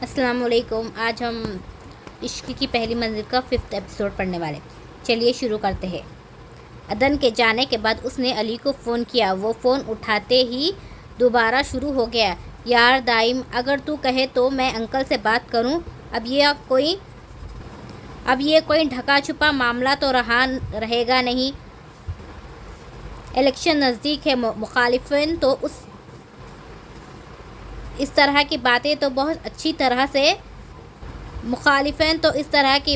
السلام علیکم. آج ہم عشق کی پہلی منزل کا 5 ایپیسوڈ پڑھنے والے. چلیے شروع کرتے ہیں. عدن کے جانے کے بعد اس نے علی کو فون کیا. وہ فون اٹھاتے ہی دوبارہ شروع ہو گیا. یار دائم، اگر تو کہے تو میں انکل سے بات کروں. اب یہ کوئی ڈھکا چھپا معاملہ تو رہے گا نہیں. الیکشن نزدیک ہے. مخالفین تو اس طرح کی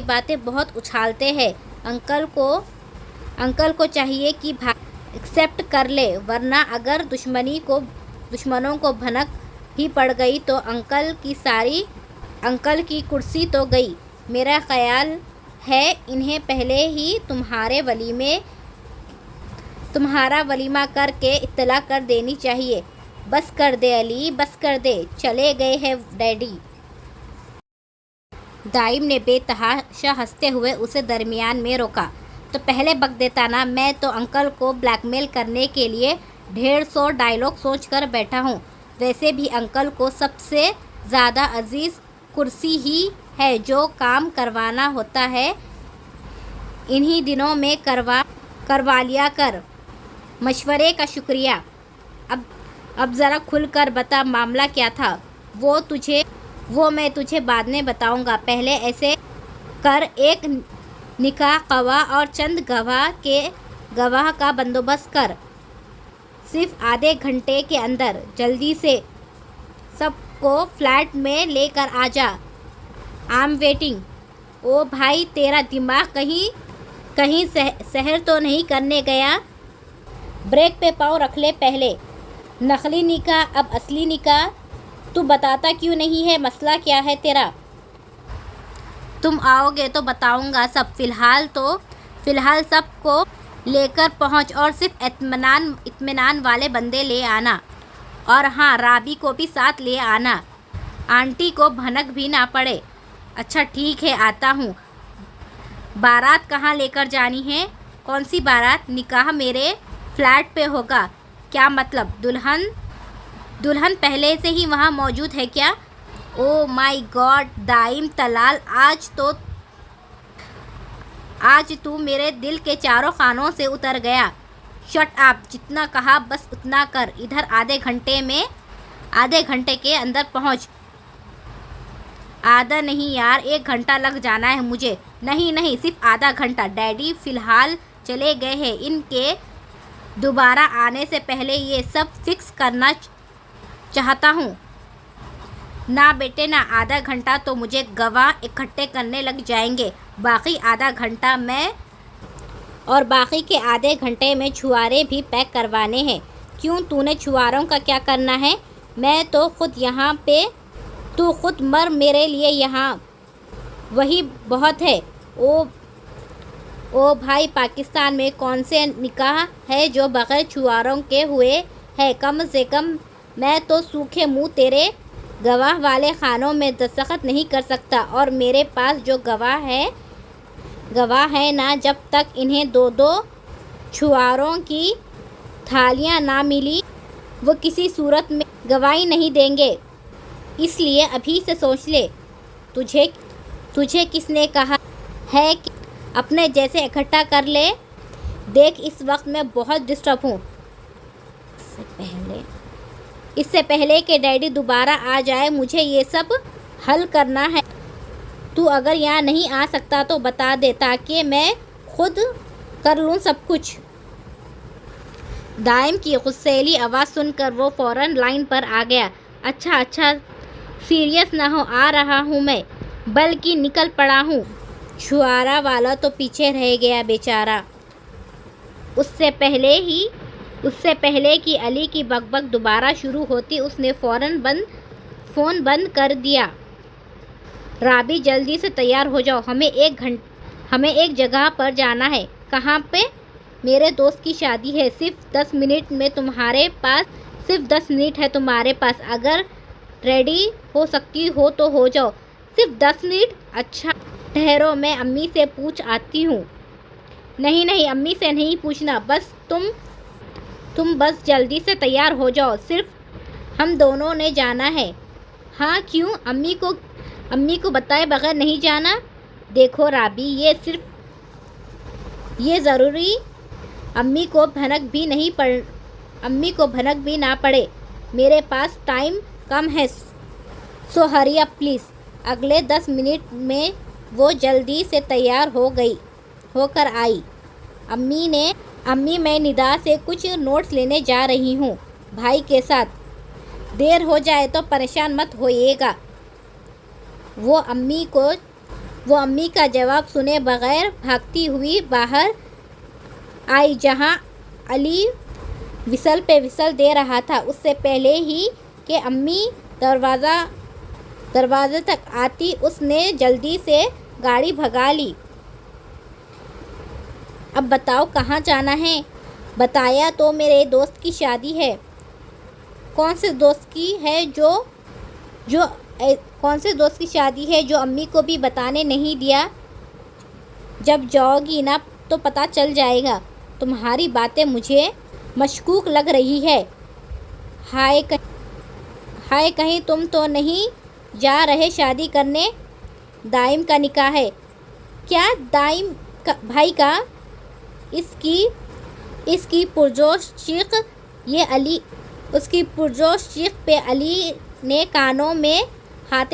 باتیں بہت اچھالتے ہیں. انکل کو چاہیے کہ ایکسپٹ کر لے، ورنہ اگر دشمنوں کو بھنک ہی پڑ گئی تو انکل کی کرسی تو گئی. میرا خیال ہے انہیں پہلے ہی تمہارا ولیمہ کر کے اطلاع کر دینی چاہیے. بس کر دے علی، بس کر دے. چلے گئے ہیں ڈیڈی. دائم نے بے تحاشا ہنستے ہوئے اسے درمیان میں روکا. تو پہلے بک دیتا نا. میں تو انکل کو بلیک میل کرنے کے لیے 150 ڈائیلاگ سوچ کر بیٹھا ہوں. ویسے بھی انکل کو سب سے زیادہ عزیز کرسی ہی ہے. جو کام کروانا ہوتا ہے انہی دنوں میں کروا لیا کر. مشورے کا شکریہ. اب ذرا کھل کر بتا، معاملہ کیا تھا؟ وہ میں تجھے بعد میں بتاؤں گا. پہلے ایسے کر، ایک نکاح گواہ اور چند گواہ کا بندوبست کر. صرف آدھے گھنٹے کے اندر. جلدی سے سب کو فلیٹ میں لے کر آ جا. I am waiting. او بھائی، تیرا دماغ کہیں سحر تو نہیں کرنے گیا؟ بریک پہ پاؤں رکھ لے پہلے. نقلی نکاح اب اصلی نکاح. تو بتاتا کیوں نہیں ہے؟ مسئلہ کیا ہے تیرا؟ تم آؤ گے تو بتاؤں گا سب. فی الحال سب کو لے کر پہنچ اور صرف اطمینان والے بندے لے آنا. اور ہاں، رابی کو بھی ساتھ لے آنا. آنٹی کو بھنک بھی نہ پڑے. اچھا ٹھیک ہے، آتا ہوں. بارات کہاں لے کر جانی ہے؟ کون سی بارات؟ نکاح میرے فلیٹ پہ ہوگا. کیا مطلب؟ دلہن پہلے سے ہی وہاں موجود ہے کیا؟ او مائی گاڈ دائم طلال، آج تو میرے دل کے چاروں خانوں سے اتر گیا. Shut up. جتنا کہا بس اتنا کر. ادھر آدھے گھنٹے کے اندر پہنچ. آدھا نہیں یار، 1 گھنٹہ لگ جانا ہے مجھے. نہیں، صرف آدھا گھنٹہ. ڈیڈی فی الحال چلے گئے ہیں. ان کے دوبارہ آنے سے پہلے یہ سب فکس کرنا چاہتا ہوں. نہ بیٹے نہ. آدھا گھنٹہ تو مجھے گواہ اکٹھے کرنے لگ جائیں گے. باقی آدھا گھنٹہ میں اور باقی کے آدھے گھنٹے میں چھوارے بھی پیک کروانے ہیں. کیوں، تو نے چھواروں کا کیا کرنا ہے؟ میں تو خود یہاں پہ. تو خود مر میرے لیے یہاں. وہی بہت ہے. او بھائی، پاکستان میں کون سے نکاح ہے جو بغیر چھواروں کے ہوئے ہے؟ کم سے کم میں تو سوکھے منہ تیرے گواہ والے خانوں میں دستخط نہیں کر سکتا. اور میرے پاس جو گواہ ہے نا، جب تک انہیں 2 چھواروں کی تھالیاں نہ ملی وہ کسی صورت میں گواہی نہیں دیں گے. اس لیے ابھی سے سوچ لے. تجھے کس نے کہا ہے کہ اپنے جیسے اکٹھا کر لے؟ دیکھ، اس وقت میں بہت ڈسٹرب ہوں. اس سے پہلے کہ ڈیڈی دوبارہ آ جائے مجھے یہ سب حل کرنا ہے. تو اگر یہاں نہیں آ سکتا تو بتا دے تاکہ میں خود کر لوں سب کچھ. دائم کی غصیلی آواز سن کر وہ فوراً لائن پر آ گیا. اچھا سیریس نہ ہو. آ رہا ہوں میں، بلکہ نکل پڑا ہوں. چھوارا والا تو پیچھے رہ گیا بیچارہ. اس سے پہلے کہ علی کی بک بک دوبارہ شروع ہوتی اس نے فون بند کر دیا. رابی جلدی سے تیار ہو جاؤ. ہمیں ایک جگہ پر جانا ہے. کہاں پہ؟ میرے دوست کی شادی ہے. صرف 10 منٹ ہے تمہارے پاس. اگر ریڈی ہو سکتی ہو تو ہو جاؤ. صرف 10 منٹ؟ اچھا ٹھہرو، میں امی سے پوچھ آتی ہوں. نہیں، امی سے نہیں پوچھنا. بس تم بس جلدی سے تیار ہو جاؤ. صرف ہم دونوں نے جانا ہے. ہاں کیوں؟ امی کو بتائے بغیر نہیں جانا؟ دیکھو رابی، یہ ضروری امی کو بھنک بھی نہ پڑے۔ میرے پاس ٹائم کم ہے، سو ہری اپ پلیز۔ اگلے 10 منٹ میں وہ جلدی سے تیار ہو کر آئی۔ امی میں ندا سے کچھ نوٹس لینے جا رہی ہوں بھائی کے ساتھ، دیر ہو جائے تو پریشان مت ہوئیے گا۔ وہ امی کا جواب سنے بغیر بھاگتی ہوئی باہر آئی، جہاں علی وسل پہ وسل دے رہا تھا۔ اس سے پہلے ہی کہ امی دروازے تک آتی، اس نے جلدی سے گاڑی بھگا لی۔ اب بتاؤ کہاں جانا ہے؟ بتایا تو، میرے دوست کی شادی ہے۔ کون سے دوست کی شادی ہے جو امی کو بھی بتانے نہیں دیا؟ جب جاؤ گی نا تو پتہ چل جائے گا۔ تمہاری باتیں مجھے مشکوک لگ رہی ہیں۔ ہائے کہیں تم تو نہیں جا رہے شادی کرنے؟ دائم کا نکاح ہے۔ کیا دائم بھائی کا؟ اس کی پرجوش چیخ پہ علی نے کانوں میں ہاتھ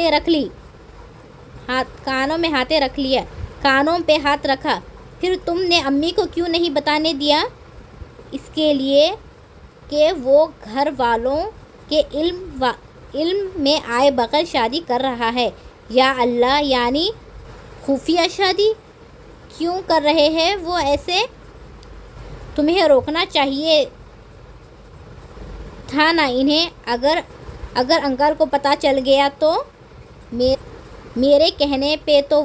رکھا۔ پھر تم نے امی کو کیوں نہیں بتانے دیا؟ اس کے لیے کہ وہ گھر والوں کے علم میں آئے بغیر شادی کر رہا ہے۔ یا اللہ، یعنی خفیہ شادی؟ کیوں کر رہے ہیں وہ ایسے؟ تمہیں روکنا چاہیے تھا نا انہیں۔ اگر انکل کو پتہ چل گیا تو؟ میرے کہنے پہ تو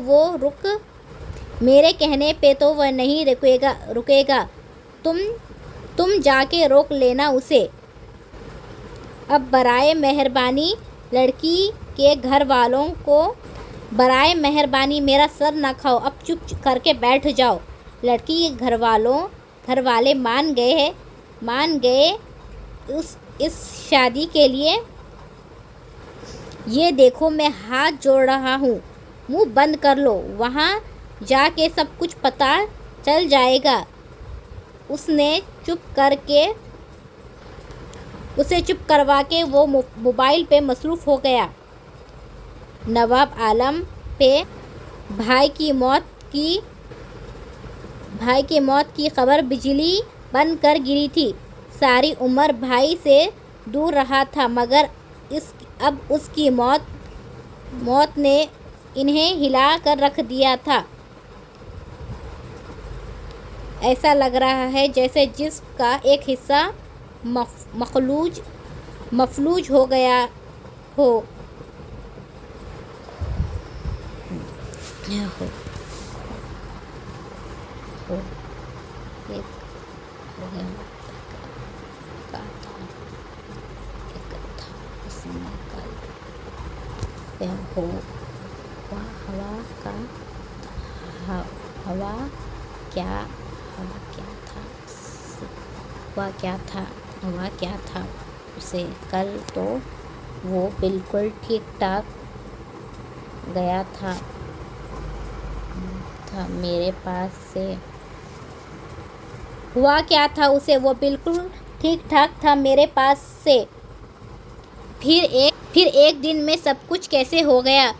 وہ نہیں رکے گا۔ تم جا کے روک لینا اسے۔ اب برائے مہربانی لڑکی کے گھر والوں کو برائے مہربانی میرا سر نہ کھاؤ، اب چپ کر کے بیٹھ جاؤ۔ لڑکی کے گھر والے مان گئے اس شادی کے لیے۔ یہ دیکھو میں ہاتھ جوڑ رہا ہوں، منہ بند کر لو، وہاں جا کے سب کچھ پتہ چل جائے گا۔ اسے چپ کروا کے وہ موبائل پہ مصروف ہو گیا۔ نواب عالم پہ بھائی کی موت کی خبر بجلی بن کر گری تھی۔ ساری عمر بھائی سے دور رہا تھا، مگر اب اس کی موت نے انہیں ہلا کر رکھ دیا تھا۔ ایسا لگ رہا ہے جیسے جسم کا ایک حصہ مفلوج ہو گیا ہو۔ ہوا کیا تھا اسے؟ کل تو وہ بالکل ٹھیک ٹھاک گیا تھا میرے پاس سے۔ ہوا کیا تھا اسے؟ وہ بالکل ٹھیک ٹھاک تھا میرے پاس سے۔ پھر ایک دن میں سب کچھ کیسے ہو گیا؟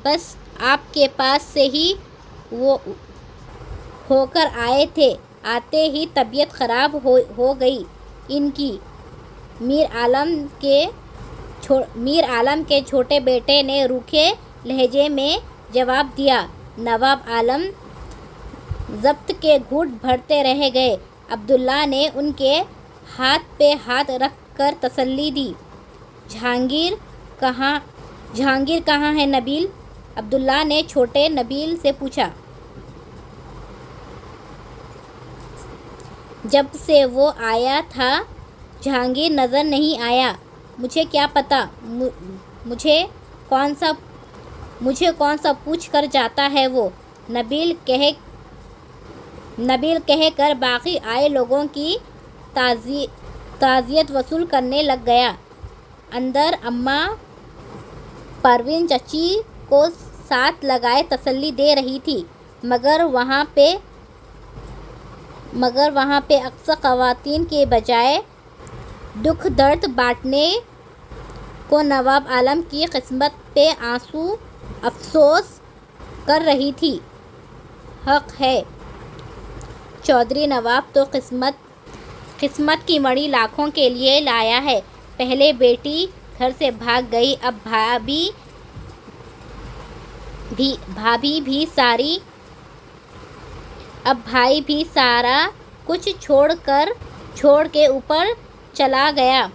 بس آپ کے پاس سے ہی وہ ہو کر آئے تھے، آتے ہی طبیعت خراب ہو گئی ان کی۔ میر عالم کے چھوٹے بیٹے نے روکھے لہجے میں جواب دیا۔ نواب عالم ضبط کے گھونٹ بھرتے رہ گئے۔ عبداللہ نے ان کے ہاتھ پہ ہاتھ رکھ کر تسلی دی۔ جہانگیر کہاں ہے نبیل؟ عبداللہ نے چھوٹے نبیل سے پوچھا۔ جب سے وہ آیا تھا جہانگیر نظر نہیں آیا۔ مجھے کیا پتہ، مجھے کون سا پوچھ کر جاتا ہے وہ؟ نبیل کہہ کر باقی آئے لوگوں کی تعزیت وصول کرنے لگ گیا۔ اندر پروین چچی کو ساتھ لگائے تسلی دے رہی تھی، مگر وہاں پہ اکثر خواتین کے بجائے دکھ درد بانٹنے کو نواب عالم کی قسمت پہ آنسو افسوس کر رہی تھی۔ حق ہے، چودھری نواب تو قسمت کی مڑی لاکھوں کے لیے لایا ہے۔ پہلے بیٹی گھر سے بھاگ گئی، اب بھائی بھی سارا کچھ چھوڑ کے اوپر چلا گیا۔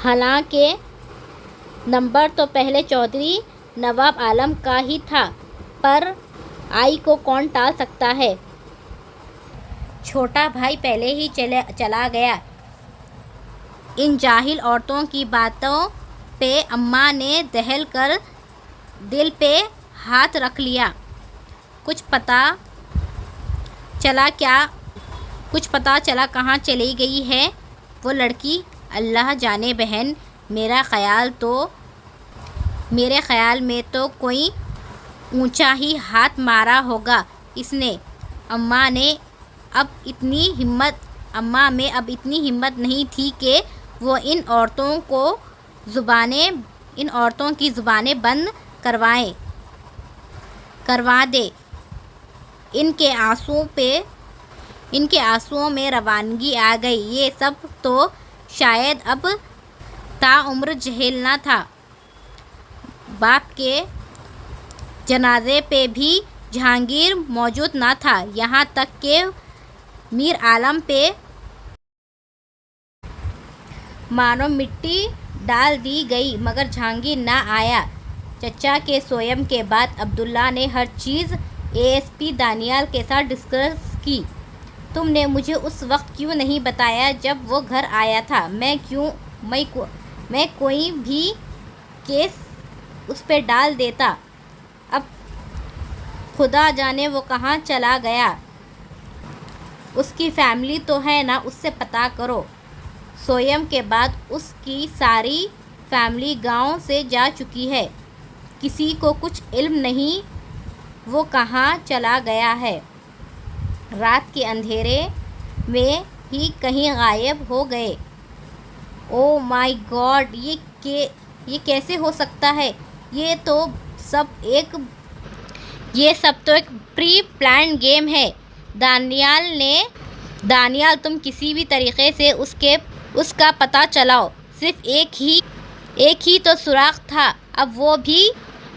حالانکہ نمبر تو پہلے چودھری نواب عالم کا ہی تھا، پر آئی کو کون ٹال سکتا ہے؟ چھوٹا بھائی پہلے ہی چلا گیا۔ ان جاہل عورتوں کی باتوں پہ اماں نے دہل کر دل پہ ہاتھ رکھ لیا۔ کچھ پتا چلا کہاں چلی گئی ہے وہ لڑکی؟ اللہ جانے بہن، میرے خیال میں تو کوئی اونچا ہی ہاتھ مارا ہوگا اس نے۔ اماں میں اب اتنی ہمت نہیں تھی کہ وہ ان عورتوں کی زبانیں بند کروا دے۔ ان کے آنسوؤں میں روانگی آ گئی۔ یہ سب تو شاید اب تاعمر جھیلنا تھا۔ باپ کے جنازے پہ بھی جہانگیر موجود نہ تھا، یہاں تک کہ میر عالم پہ مانو مٹی ڈال دی گئی، مگر جہانگیر نہ آیا۔ چچا کے سوئم کے بعد عبداللہ نے ہر چیز اے ایس پی دانیال کے ساتھ ڈسکس کی۔ تم نے مجھے اس وقت کیوں نہیں بتایا جب وہ گھر آیا تھا؟ میں کوئی بھی کیس اس پہ ڈال دیتا۔ اب خدا جانے وہ کہاں چلا گیا۔ اس کی فیملی تو ہے نا، اس سے پتہ کرو۔ سوئم کے بعد اس کی ساری فیملی گاؤں سے جا چکی ہے، کسی کو کچھ علم نہیں وہ کہاں چلا گیا ہے۔ رات کے اندھیرے میں ہی کہیں غائب ہو گئے۔ او مائی گاڈ، یہ کیسے ہو سکتا ہے؟ یہ سب تو ایک پری پلانڈ گیم ہے۔ دانیال تم کسی بھی طریقے سے اس کا پتہ چلاؤ۔ صرف ایک ہی تو سراغ تھا، اب وہ بھی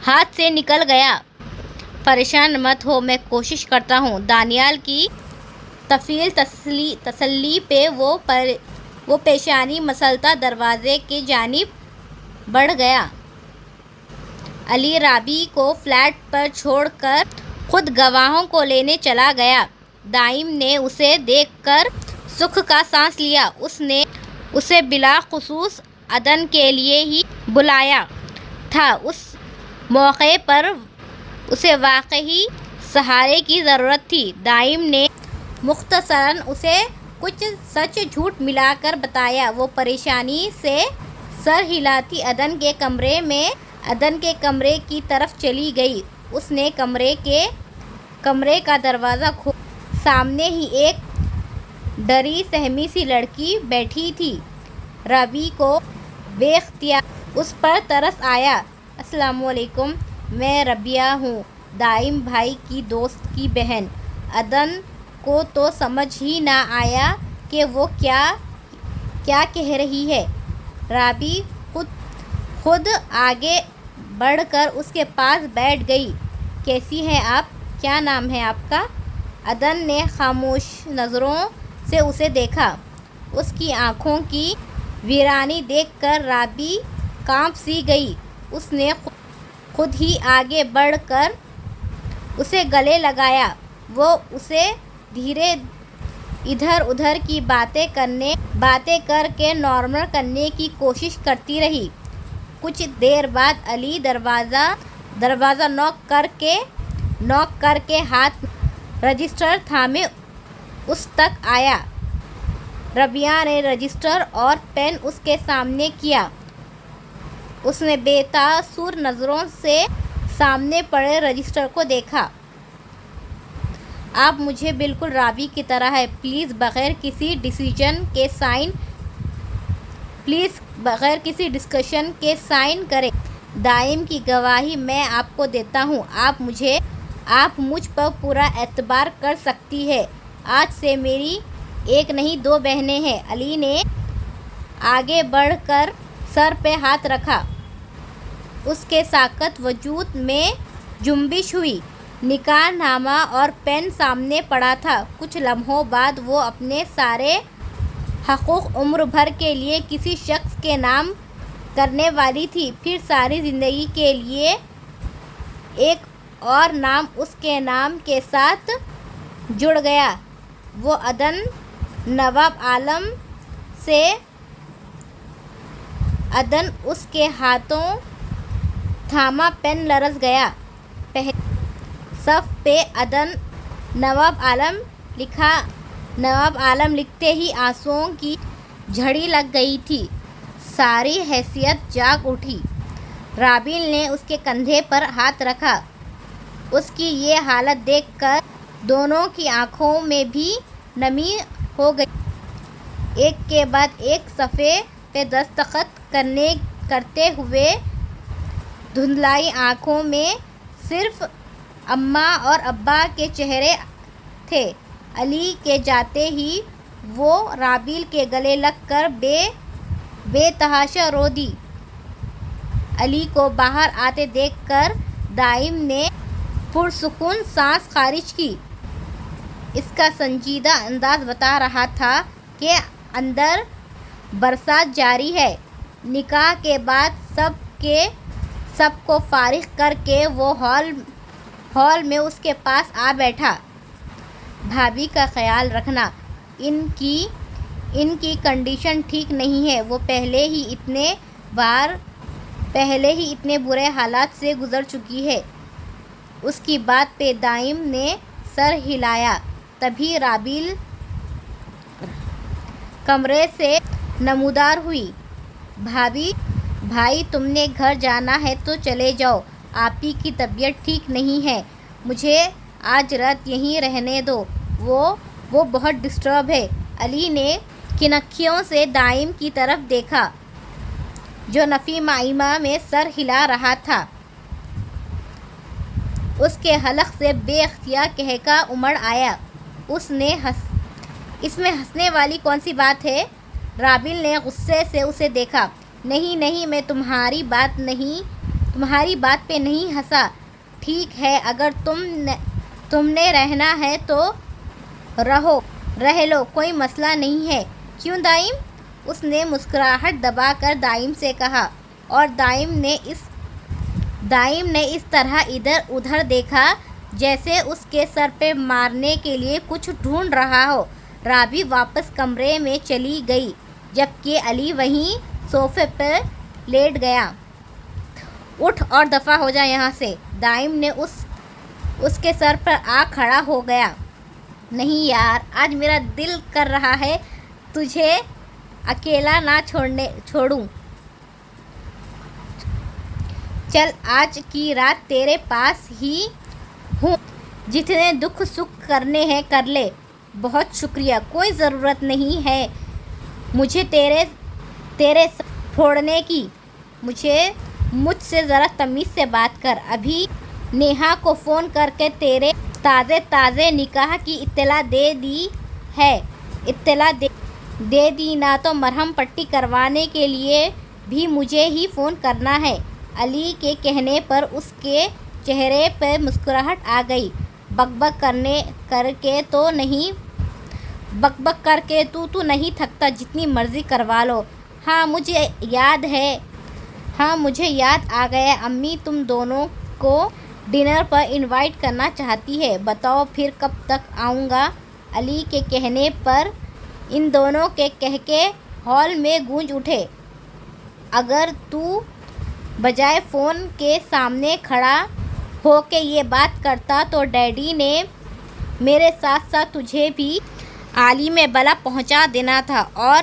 ہاتھ سے نکل گیا۔ پریشان مت ہو، میں کوشش کرتا ہوں۔ دانیال کی طویل تسلی پہ وہ پیشانی مسلتا دروازے کی جانب بڑھ گیا۔ علی رابی کو فلیٹ پر چھوڑ کر خود گواہوں کو لینے چلا گیا۔ دائم نے اسے دیکھ کر سکھ کا سانس لیا۔ اس نے اسے بلاخصوص عدن کے لیے ہی بلایا تھا۔ اس موقع پر اسے واقعی سہارے کی ضرورت تھی۔ دائم نے مختصراً اسے کچھ سچ جھوٹ ملا کر بتایا۔ وہ پریشانی سے سر ہلاتی عدن کے کمرے کی طرف چلی گئی۔ اس نے کمرے کا دروازہ کھولا۔ سامنے ہی ایک ڈری سہمی سی لڑکی بیٹھی تھی۔ رابی کو بے اختیار اس پر ترس آیا۔ السلام علیکم، میں ربیہ ہوں، دائم بھائی کی دوست کی بہن۔ عدن کو تو سمجھ ہی نہ آیا کہ وہ کیا کہہ رہی ہے۔ رابی خود آگے بڑھ کر اس کے پاس بیٹھ گئی۔ کیسی ہیں آپ؟ کیا نام ہے آپ کا؟ عدن نے خاموش نظروں سے اسے دیکھا۔ اس کی آنکھوں کی ویرانی دیکھ کر رابی کانپ سی گئی۔ اس نے خود ہی آگے بڑھ کر اسے گلے لگایا۔ وہ اسے دھیرے ادھر ادھر کی باتیں کر کے نارمل کرنے کی کوشش کرتی رہی۔ کچھ دیر بعد علی دروازہ نوک کر کے ہاتھ میں رجسٹر تھامے اس تک آیا۔ ربیہ نے رجسٹر اور پین اس کے سامنے کیا۔ اس نے بے تاثر نظروں سے سامنے پڑے رجسٹر کو دیکھا۔ آپ مجھے بالکل رابی کی طرح ہے، پلیز بغیر کسی ڈسکشن کے سائن کریں۔ دائم کی گواہی میں آپ کو دیتا ہوں، آپ مجھ پر پورا اعتبار کر سکتی ہیں۔ آج سے میری ایک نہیں 2 بہنیں ہیں۔ علی نے آگے بڑھ کر سر پہ ہاتھ رکھا۔ اس کے ساکت وجود میں جنبش ہوئی۔ نکاح نامہ اور پین سامنے پڑا تھا۔ کچھ لمحوں بعد وہ اپنے سارے حقوق عمر بھر کے لیے کسی شخص کے نام کرنے والی تھی، پھر ساری زندگی کے لیے ایک اور نام اس کے نام کے ساتھ جڑ گیا۔ وہ عدن نواب عالم سے عدن اس کے ہاتھوں تھاما پین لرز گیا۔ پہلے صف پہ عدن نواب عالم لکھا۔ نواب عالم لکھتے ہی آنسوؤں کی جھڑی لگ گئی تھی۔ ساری حیثیت جاگ اٹھی۔ رابیل نے اس کے کندھے پر ہاتھ رکھا۔ اس کی یہ حالت دیکھ کر دونوں کی آنکھوں میں بھی نمی ہو گئی۔ ایک کے بعد ایک صفحے پہ دستخط کرتے ہوئے دھندلائی آنکھوں میں صرف اماں اور ابا کے چہرے تھے۔ علی کے جاتے ہی وہ رابیل کے گلے لگ کر بے تحاشا رو دی۔ علی کو باہر آتے دیکھ کر دائم نے پرسکون سانس خارج کی۔ اس کا سنجیدہ انداز بتا رہا تھا کہ اندر برسات جاری ہے۔ نکاح کے بعد سب کو فارغ کر کے وہ ہال میں اس کے پاس آ بیٹھا۔ بھابھی کا خیال رکھنا، ان کی کنڈیشن ٹھیک نہیں ہے، وہ پہلے ہی اتنے برے حالات سے گزر چکی ہے۔ اس کی بات پہ دائم نے سر ہلایا۔ تبھی رابیل کمرے سے نمودار ہوئی۔ بھائی تم نے گھر جانا ہے تو چلے جاؤ، آپی کی طبیعت ٹھیک نہیں ہے، مجھے آج رات یہیں رہنے دو، وہ بہت ڈسٹرب ہے۔ علی نے کنکھیوں سے دائم کی طرف دیکھا جو نفی معیمہ میں سر ہلا رہا تھا۔ اس کے حلق سے بے اختیار قہقہہ امڑ آیا۔ اس میں ہنسنے والی کون سی بات ہے؟ رابیل نے غصے سے اسے دیکھا۔ نہیں میں تمہاری بات پہ نہیں ہنسا۔ ٹھیک ہے، اگر تم نے رہنا ہے تو رہ لو، کوئی مسئلہ نہیں ہے۔ کیوں دائم؟ اس نے مسکراہٹ دبا کر دائم سے کہا، اور دائم نے اس طرح ادھر ادھر دیکھا جیسے اس کے سر پہ مارنے کے لیے کچھ ڈھونڈ رہا ہو۔ رابی واپس کمرے میں چلی گئی جبکہ علی وہیں صوفے پر لیٹ گیا۔ اٹھ اور دفع ہو جا یہاں سے۔ دائم نے اس کے سر پر آ کھڑا ہو گیا۔ نہیں یار، آج میرا دل کر رہا ہے تجھے اکیلا نہ چھوڑوں۔ چل آج کی رات تیرے پاس ہی ہوں، جتنے دکھ سکھ کرنے ہیں کر لے۔ بہت شکریہ، کوئی ضرورت نہیں ہے مجھے تیرے ساتھ پھوڑنے کی۔ مجھ سے ذرا تمیز سے بات کر۔ ابھی نیہا کو فون کر کے تیرے تازے نکاح کی اطلاع دے دی نہ تو مرہم پٹی کروانے کے لیے بھی مجھے ہی فون کرنا ہے۔ علی کے کہنے پر اس کے چہرے پر مسکراہٹ آ گئی۔ بک بک کر کے تو نہیں تھکتا، جتنی مرضی کروا لو۔ ہاں مجھے یاد آ گیا، امی تم دونوں کو ڈنر پر انوائٹ کرنا چاہتی ہے، بتاؤ پھر کب تک آؤں گا؟ علی کے کہنے پر ان دونوں کے کہکے ہال میں گونج اٹھے۔ اگر تو بجائے فون کے سامنے کھڑا ہو کے یہ بات کرتا تو ڈیڈی نے میرے ساتھ ساتھ تجھے بھی عالم بلا پہنچا دینا تھا، اور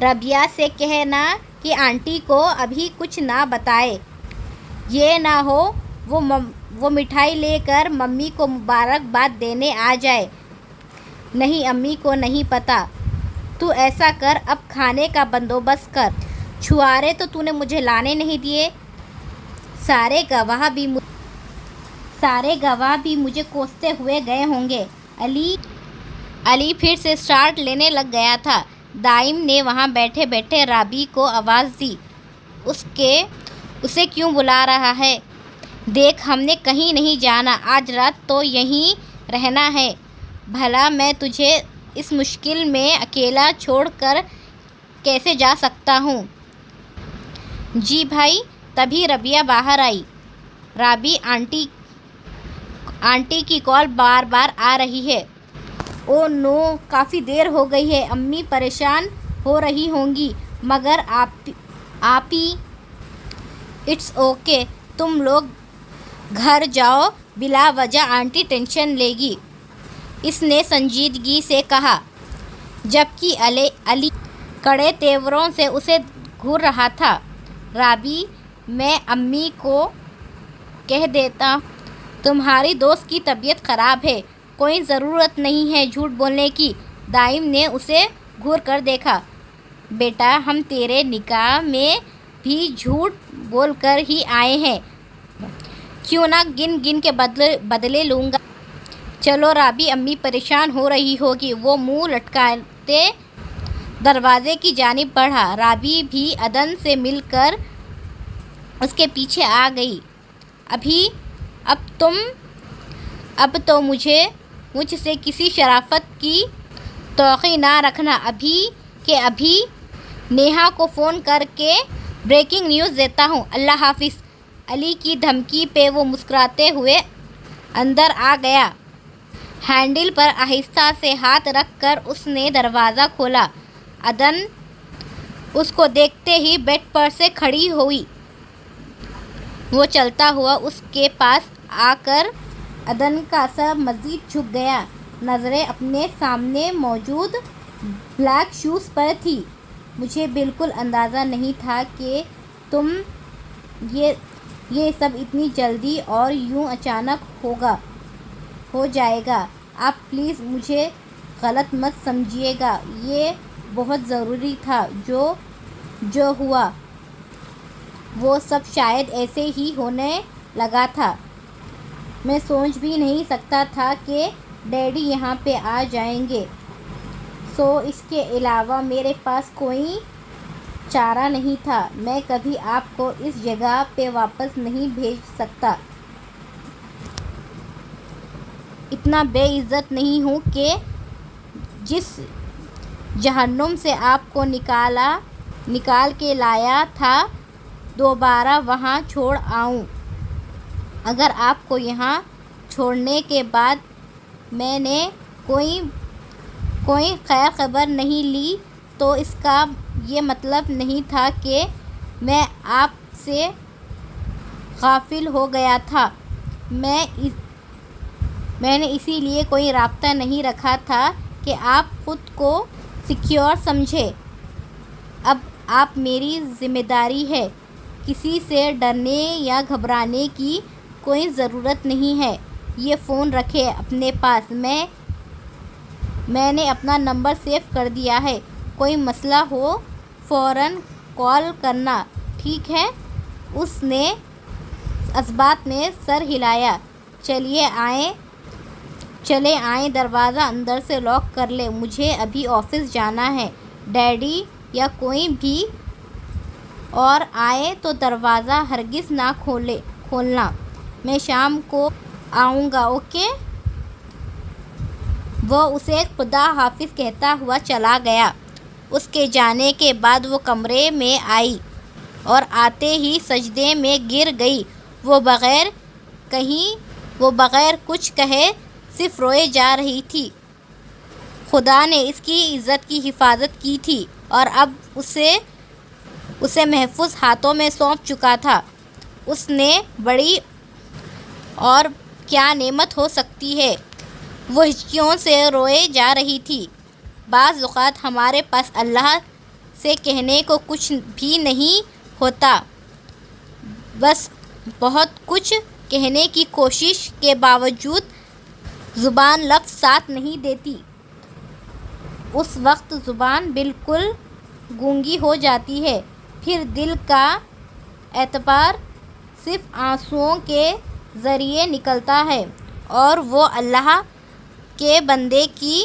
ربیہ سے کہنا کہ آنٹی کو ابھی کچھ نہ بتائے، یہ نہ ہو وہ مٹھائی لے کر ممی کو مبارکباد دینے آ جائے۔ نہیں، امی کو نہیں پتہ۔ تو ایسا کر، اب کھانے کا بندوبست کر۔ چھوارے تو نے مجھے لانے نہیں دیے۔ سارے گواہ بھی مجھے کوستے ہوئے گئے ہوں گے۔ علی پھر سے سٹارٹ لینے لگ گیا تھا۔ دائم نے وہاں بیٹھے بیٹھے رابی کو آواز دی، اسے کیوں بلا رہا ہے؟ دیکھ، ہم نے کہیں نہیں جانا، آج رات تو یہیں رہنا ہے۔ بھلا میں تجھے اس مشکل میں اکیلا چھوڑ کر کیسے جا سکتا ہوں؟ جی بھائی۔ تبھی ربیہ باہر آئی۔ رابی، آنٹی کی کال بار بار آ رہی ہے۔ او نو، کافی دیر ہو گئی ہے، امی پریشان ہو رہی ہوں گی۔ مگر آپ ہی اٹس اوکے، تم لوگ گھر جاؤ، بلا وجہ آنٹی ٹینشن لے گی، اس نے سنجیدگی سے کہا، جبکہ علی کڑے تیوروں سے اسے گھور رہا تھا۔ رابی، میں امی کو کہہ دیتا ہوں تمہاری دوست کی طبیعت خراب ہے، کوئی ضرورت نہیں ہے جھوٹ بولنے کی۔ دائم نے اسے گھور کر دیکھا۔ بیٹا، ہم تیرے نکاح میں بھی جھوٹ بول کر ہی آئے ہیں، کیوں نہ گن گن کے بدلے لوں گا۔ چلو رابی، امی پریشان ہو رہی ہوگی۔ وہ منہ لٹکاتے دروازے کی جانب بڑھا۔ رابی بھی عدن سے مل کر اس کے پیچھے آ گئی۔ اب تو مجھ سے کسی شرافت کی توقع نہ رکھنا، ابھی نیہا کو فون کر کے بریکنگ نیوز دیتا ہوں۔ اللہ حافظ۔ علی کی دھمکی پہ وہ مسکراتے ہوئے اندر آ گیا۔ ہینڈل پر آہستہ سے ہاتھ رکھ کر اس نے دروازہ کھولا۔ عدن اس کو دیکھتے ہی بیڈ پر سے کھڑی ہوئی۔ وہ چلتا ہوا اس کے پاس آ کر عدن کا سر مزید جھک گیا۔ نظریں اپنے سامنے موجود بلیک شوز پر تھیں۔ مجھے بالکل اندازہ نہیں تھا کہ تم یہ سب اتنی جلدی اور یوں اچانک ہو جائے گا۔ آپ پلیز مجھے غلط مت سمجھیے گا، یہ بہت ضروری تھا جو ہوا وہ سب شاید ایسے ہی ہونے لگا تھا۔ میں سوچ بھی نہیں سکتا تھا کہ ڈیڈی یہاں پہ آ جائیں گے، اس کے علاوہ میرے پاس کوئی چارہ نہیں تھا۔ میں کبھی آپ کو اس جگہ پہ واپس نہیں بھیج سکتا۔ اتنا بے عزت نہیں ہوں کہ جس جہنم سے آپ کو نکال کے لایا تھا دوبارہ وہاں چھوڑ آؤں۔ اگر آپ کو یہاں چھوڑنے کے بعد میں نے کوئی خیر خبر نہیں لی تو اس کا یہ مطلب نہیں تھا کہ میں آپ سے غافل ہو گیا تھا۔ میں نے اسی لیے کوئی رابطہ نہیں رکھا تھا کہ آپ خود کو سیکیور سمجھیں۔ اب آپ میری ذمہ داری ہے، کسی سے ڈرنے یا گھبرانے کی کوئی ضرورت نہیں ہے۔ یہ فون رکھیں اپنے پاس، میں نے اپنا نمبر سیو کر دیا ہے، کوئی مسئلہ ہو فوراً کال کرنا، ٹھیک ہے؟ اس نے اثبات میں سر ہلایا۔ چلے آئیں، دروازہ اندر سے لاک کر لیں، مجھے ابھی آفس جانا ہے۔ ڈیڈی یا کوئی بھی اور آئے تو دروازہ ہرگز نہ کھولنا، میں شام کو آؤں گا، اوکے؟ وہ اسے خدا حافظ کہتا ہوا چلا گیا۔ اس کے جانے کے بعد وہ کمرے میں آئی اور آتے ہی سجدے میں گر گئی۔ وہ بغیر کچھ کہے صرف روئے جا رہی تھی۔ خدا نے اس کی عزت کی حفاظت کی تھی اور اب اسے محفوظ ہاتھوں میں سونپ چکا تھا۔ اس نے بڑی اور کیا نعمت ہو سکتی ہے؟ وہ ہچکیوں سے روئے جا رہی تھی۔ بعض اوقات ہمارے پاس اللہ سے کہنے کو کچھ بھی نہیں ہوتا، بس بہت کچھ کہنے کی کوشش کے باوجود زبان لفظ ساتھ نہیں دیتی۔ اس وقت زبان بالکل گونگی ہو جاتی ہے، پھر دل کا اعتبار صرف آنسوؤں کے ذریعے نکلتا ہے، اور وہ اللہ کے بندے کی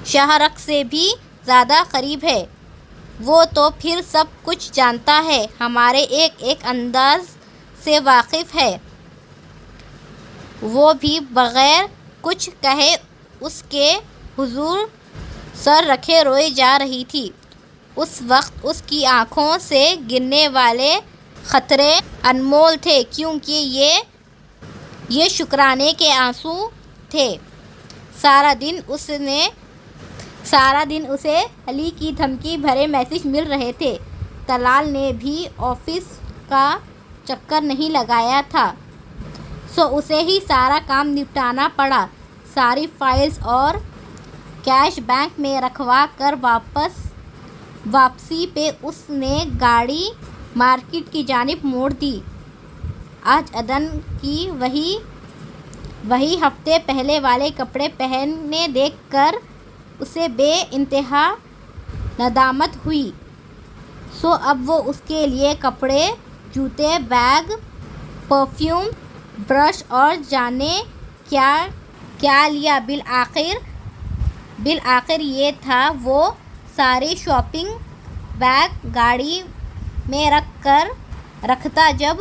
شاہراہ سے بھی زیادہ قریب ہے۔ وہ تو پھر سب کچھ جانتا ہے، ہمارے ایک ایک انداز سے واقف ہے۔ وہ بھی بغیر کچھ کہے اس کے حضور سر رکھے روئی جا رہی تھی۔ اس وقت اس کی آنکھوں سے گرنے والے قطرے انمول تھے، کیونکہ یہ شکرانے کے آنسو تھے۔ سارا دن اسے علی کی دھمکی بھرے میسج مل رہے تھے۔ طلال نے بھی آفس کا چکر نہیں لگایا تھا، سو اسے ہی سارا کام نپٹانا پڑا۔ ساری فائلز اور کیش بینک میں رکھوا کر واپسی پہ اس نے گاڑی مارکیٹ کی جانب موڑ دی۔ آج عدن کی وہی ہفتے پہلے والے کپڑے پہنے دیکھ کر اسے بے انتہا ندامت ہوئی، سو اب وہ اس کے لیے کپڑے، جوتے، بیگ، پرفیوم، برش اور جانے کیا لیا۔ بالآخر یہ تھا وہ ساری شاپنگ بیگ گاڑی میں رکھتا جب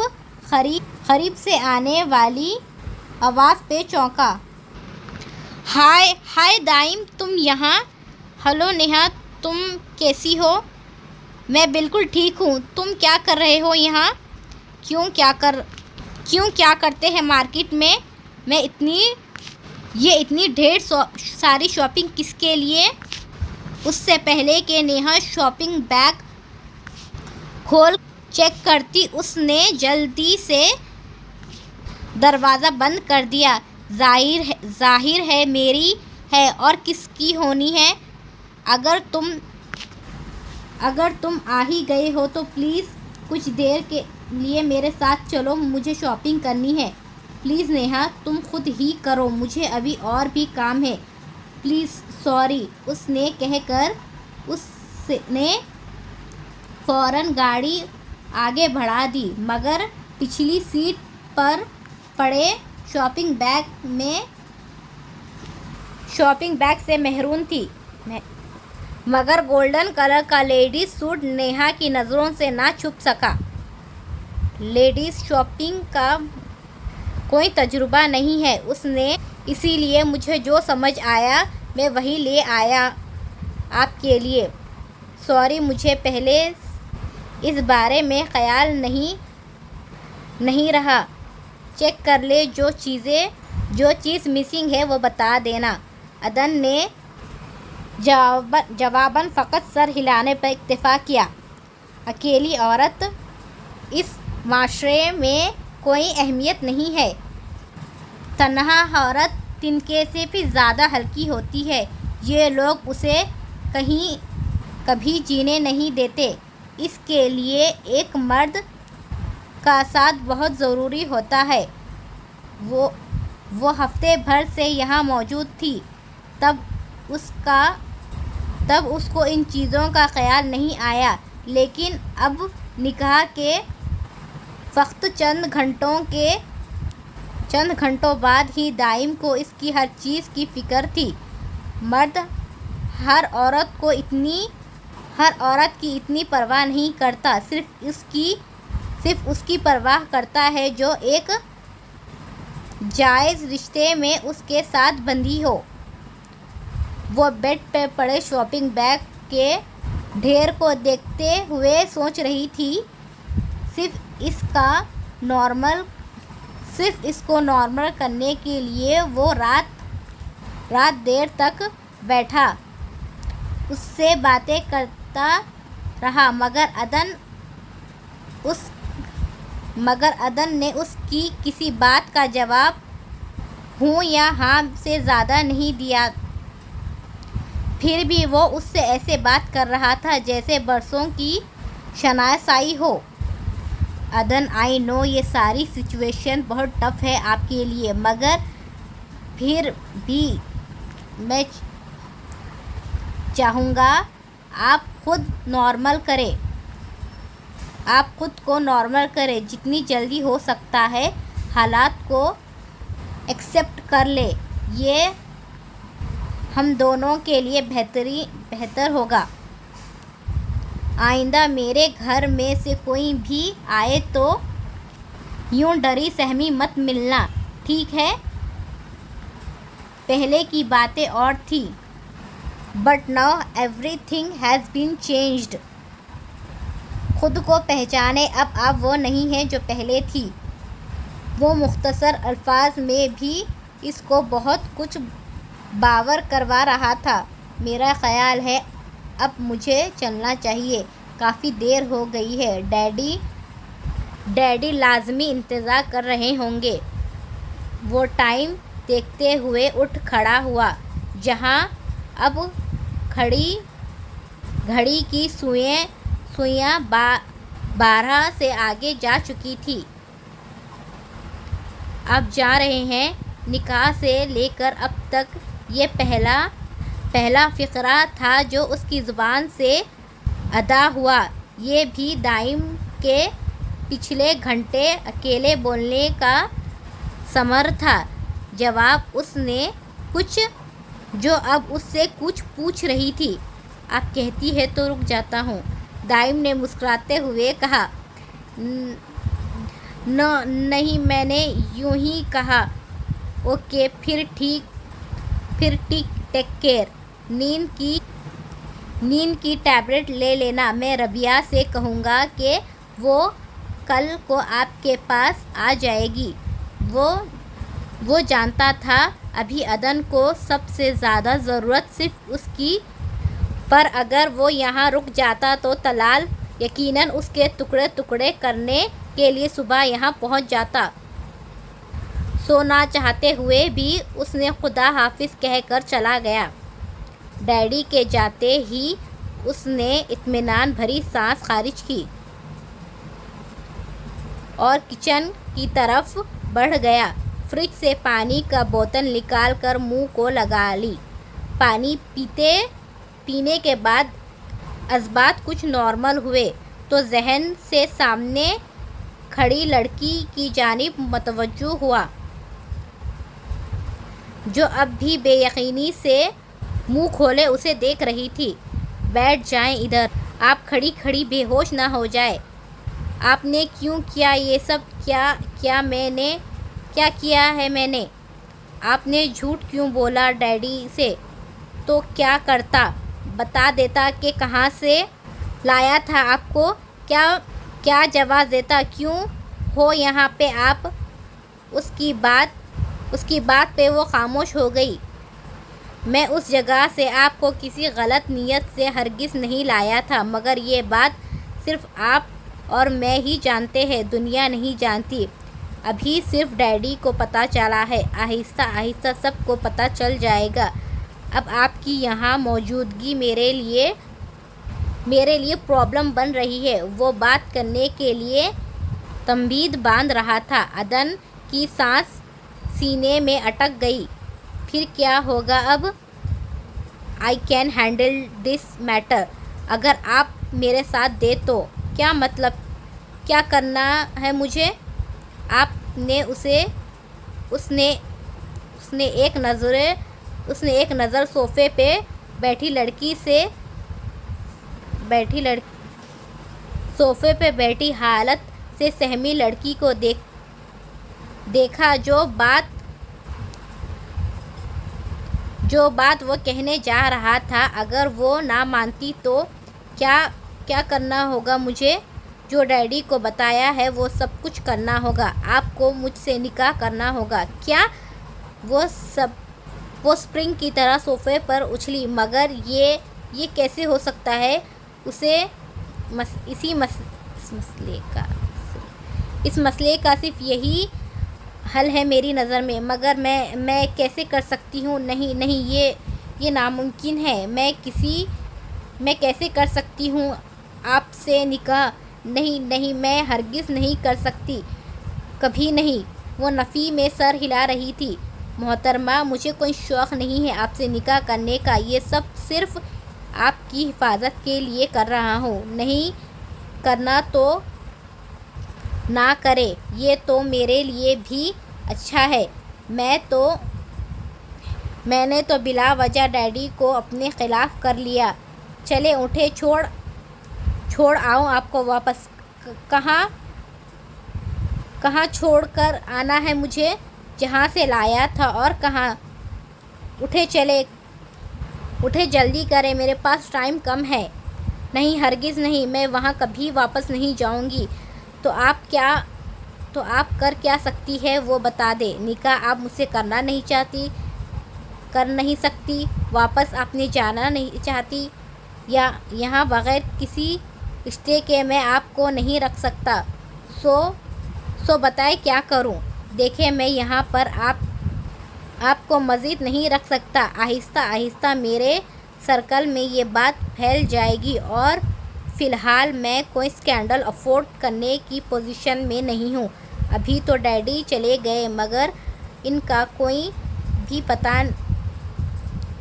قریب سے آنے والی آواز پہ چونکا۔ ہائے دائم، تم یہاں؟ ہلو نیہا، تم کیسی ہو؟ میں بالکل ٹھیک ہوں۔ تم کیا کر رہے ہو یہاں؟ کیا کرتے ہیں مارکیٹ میں؟ یہ اتنی ڈھیر ساری شاپنگ کس کے لیے؟ اس سے پہلے کہ نیہا شاپنگ بیگ کھول چیک کرتی، اس نے جلدی سے دروازہ بند کر دیا۔ ظاہر ہے میری ہے، اور کس کی ہونی ہے؟ اگر تم آ ہی گئے ہو تو پلیز کچھ دیر کے لیے میرے ساتھ چلو، مجھے شاپنگ کرنی ہے۔ پلیز نیہا، تم خود ہی کرو، مجھے ابھی اور بھی کام ہے۔ پلیز سوری، اس نے کہہ کر اس نے فوراً گاڑی آگے بڑھا دی، مگر پچھلی سیٹ پر پڑے شاپنگ بیگ سے محروم تھی۔ مگر گولڈن کلر کا لیڈیز سوٹ نیہا کی نظروں سے نہ چھپ سکا۔ لیڈیز شاپنگ کا کوئی تجربہ نہیں ہے اس نے، اسی لیے مجھے جو سمجھ آیا میں وہی لے آیا آپ کے لیے۔ سوری، مجھے پہلے اس بارے میں خیال نہیں رہا۔ چیک کر لیں، جو چیز مسنگ ہے وہ بتا دینا۔ عدن نے جواباً فقط سر ہلانے پر اکتفا کیا۔ اکیلی عورت اس معاشرے میں کوئی اہمیت نہیں ہے۔ تنہا عورت تنکے سے بھی زیادہ ہلکی ہوتی ہے۔ یہ لوگ اسے کبھی جینے نہیں دیتے۔ اس کے لیے ایک مرد کا ساتھ بہت ضروری ہوتا ہے۔ وہ ہفتے بھر سے یہاں موجود تھی، تب اس کو ان چیزوں کا خیال نہیں آیا، لیکن اب نکاح کے وقت چند گھنٹوں بعد ہی دائم کو اس کی ہر چیز کی فکر تھی۔ مرد ہر عورت کی اتنی پرواہ نہیں کرتا، صرف اس کی پرواہ کرتا ہے جو ایک جائز رشتے میں اس کے ساتھ بندھی ہو۔ وہ بیڈ پہ پڑے شاپنگ بیگ کے ڈھیر کو دیکھتے ہوئے سوچ رہی تھی، صرف اس کو نارمل کرنے کے لیے وہ رات دیر تک بیٹھا اس سے باتیں کرتا رہا، مگر عدن نے اس کی کسی بات کا جواب ہوں یا ہاں سے زیادہ نہیں دیا۔ پھر بھی وہ اس سے ایسے بات کر رہا تھا جیسے برسوں کی شناسائی ہو۔ عدن، آئی نو یہ ساری سچویشن بہت ٹف ہے آپ کے لیے، مگر پھر بھی میں چاہوں گا آپ خود کو نارمل کریں، جتنی جلدی ہو سکتا ہے حالات کو ایکسیپٹ کر لیں، یہ ہم دونوں کے لیے بہتر ہوگا۔ آئندہ میرے گھر میں سے کوئی بھی آئے تو یوں ڈری سہمی مت ملنا، ٹھیک ہے؟ پہلے کی باتیں اور تھیں، but now every thing has been changed. خود کو پہچانے، اب آپ وہ نہیں ہیں جو پہلے تھی۔ وہ مختصر الفاظ میں بھی اس کو بہت کچھ باور کروا رہا تھا۔ میرا خیال ہے اب مجھے چلنا چاہیے، کافی دیر ہو گئی ہے۔ ڈیڈی لازمی انتظار کر رہے ہوں گے۔ وہ ٹائم دیکھتے ہوئے اٹھ کھڑا ہوا، جہاں اب گھڑی کی سوئیاں 12 سے آگے جا چکی تھی۔ آپ جا رہے ہیں؟ نکاح سے لے کر اب تک یہ پہلا فقرہ تھا جو اس کی زبان سے ادا ہوا، یہ بھی دائم کے پچھلے گھنٹے اکیلے بولنے کا ثمر تھا۔ جواب اس نے کچھ جو اب اس سے کچھ پوچھ رہی تھی۔ آپ کہتی ہیں تو رک جاتا ہوں، دائم نے مسکراتے ہوئے کہا۔ نہیں، میں نے یوں ہی کہا۔ اوکے، پھر ٹیک کیئر۔ نیند کی ٹیبلٹ لے لینا۔ میں ربیہ سے کہوں گا کہ وہ کل کو آپ کے پاس آ جائے گی۔ وہ جانتا تھا ابھی عدن کو سب سے زیادہ ضرورت صرف اس کی، پر اگر وہ یہاں رک جاتا تو طلال یقیناً اس کے ٹکڑے کرنے کے لیے صبح یہاں پہنچ جاتا۔ سونا چاہتے ہوئے بھی اس نے خدا حافظ کہہ کر چلا گیا۔ ڈیڈی کے جاتے ہی اس نے اطمینان بھری سانس خارج کی اور کچن کی طرف بڑھ گیا۔ فریج سے پانی کا بوتل نکال کر منہ کو لگا لی۔ پانی پینے کے بعد اعصابات کچھ نارمل ہوئے تو ذہن سے سامنے کھڑی لڑکی کی جانب متوجہ ہوا، جو اب بھی بے یقینی سے منہ کھولے اسے دیکھ رہی تھی۔ بیٹھ جائیں ادھر، آپ کھڑی کھڑی بے ہوش نہ ہو جائیں۔ آپ نے کیوں کیا یہ سب؟ کیا کیا ہے میں نے؟ آپ نے جھوٹ کیوں بولا ڈیڈی سے؟ تو کیا کرتا؟ بتا دیتا کہ کہاں سے لایا تھا آپ کو، کیا جواز دیتا؟ کیوں ہو یہاں پہ آپ؟ اس کی بات پہ وہ خاموش ہو گئی۔ میں اس جگہ سے آپ کو کسی غلط نیت سے ہرگز نہیں لایا تھا، مگر یہ بات صرف آپ اور میں ہی جانتے ہیں، دنیا نہیں جانتی۔ ابھی صرف ڈیڈی کو پتہ چلا ہے، آہستہ آہستہ سب کو پتہ چل جائے گا۔ اب آپ کی یہاں موجودگی میرے لیے پرابلم بن رہی ہے۔ وہ بات کرنے کے لیے تمہید باندھ رہا تھا۔ عدن کی سانس سینے میں اٹک گئی۔ پھر کیا ہوگا اب؟ I can handle this matter۔ اگر آپ میرے ساتھ دیں تو؟ کیا مطلب؟ کیا کرنا ہے مجھے؟ آپ نے اس نے ایک نظر صوفے پہ بیٹھی حالت سے سہمی لڑکی کو دیکھا۔ جو بات وہ کہنے جا رہا تھا، اگر وہ نہ مانتی تو کیا کرنا ہوگا مجھے؟ جو ڈیڈی کو بتایا ہے وہ سب کچھ کرنا ہوگا۔ آپ کو مجھ سے نکاح کرنا ہوگا۔ کیا؟ وہ اسپرنگ کی طرح صوفے پر اچھلی۔ مگر یہ کیسے ہو سکتا ہے؟ اس مسئلے کا صرف یہی حل ہے میری نظر میں، مگر میں کیسے کر سکتی ہوں؟ نہیں، یہ ناممکن ہے۔ میں کیسے کر سکتی ہوں آپ سے نکاح؟ نہیں، میں ہرگز نہیں کر سکتی، کبھی نہیں۔ وہ نفی میں سر ہلا رہی تھی۔ محترمہ، مجھے کوئی شوق نہیں ہے آپ سے نکاح کرنے کا، یہ سب صرف آپ کی حفاظت کے لیے کر رہا ہوں۔ نہیں کرنا تو نہ کرے، یہ تو میرے لیے بھی اچھا ہے۔ میں نے تو بلا وجہ ڈیڈی کو اپنے خلاف کر لیا۔ چلیں اٹھیں، چھوڑ آؤں آپ کو واپس۔ کہاں چھوڑ کر آنا ہے مجھے؟ جہاں سے لایا تھا۔ اور کہاں؟ اٹھیں جلدی کریں، میرے پاس ٹائم کم ہے۔ نہیں، ہرگز نہیں، میں وہاں کبھی واپس نہیں جاؤں گی۔ تو آپ کر کیا سکتی ہیں وہ بتا دیں۔ نکاح آپ مجھ سے کر نہیں سکتی، واپس آپ نے جانا نہیں چاہتی، یا یہاں بغیر کسی رشتے کے میں آپ کو نہیں رکھ سکتا۔ سو بتائیں کیا کروں؟ دیکھیں، میں یہاں پر آپ کو مزید نہیں رکھ سکتا۔ آہستہ آہستہ میرے سرکل میں یہ بات پھیل جائے گی، اور فی الحال میں کوئی اسکینڈل افورڈ کرنے کی پوزیشن میں نہیں ہوں۔ ابھی تو ڈیڈی چلے گئے، مگر ان کا کوئی بھی پتہ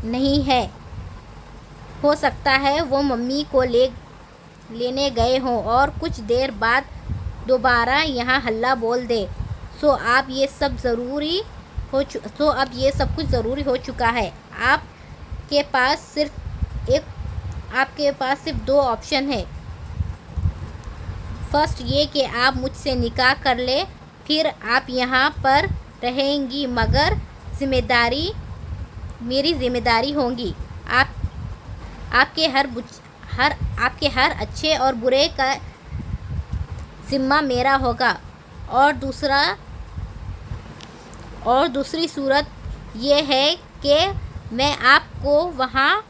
نہیں ہے۔ ہو سکتا ہے وہ ممی کو لینے گئے ہوں اور کچھ دیر بعد دوبارہ یہاں ہلہ بول دیں۔ سو اب یہ سب کچھ ضروری ہو چکا ہے۔ آپ کے پاس صرف دو آپشن ہیں۔ فرسٹ یہ کہ آپ مجھ سے نکاح کر لیں، پھر آپ یہاں پر رہیں گی، مگر میری ذمہ داری ہوگی۔ آپ کے ہر اچھے اور برے کا ذمہ میرا ہوگا۔ اور دوسری صورت یہ ہے کہ میں آپ کو وہاں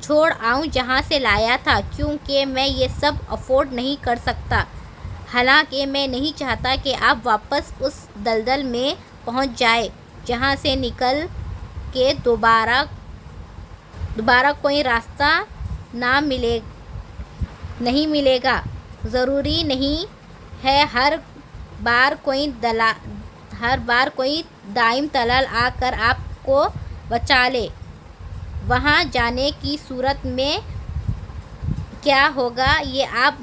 چھوڑ آؤں جہاں سے لایا تھا، کیونکہ میں یہ سب افورڈ نہیں کر سکتا۔ حالانکہ میں نہیں چاہتا کہ آپ واپس اس دلدل میں پہنچ جائیں جہاں سے نکل کے دوبارہ کوئی راستہ نہیں ملے گا۔ ضروری نہیں ہے ہر بار کوئی دائم دلال آ کر آپ کو بچا لے۔ وہاں جانے کی صورت میں کیا ہوگا یہ آپ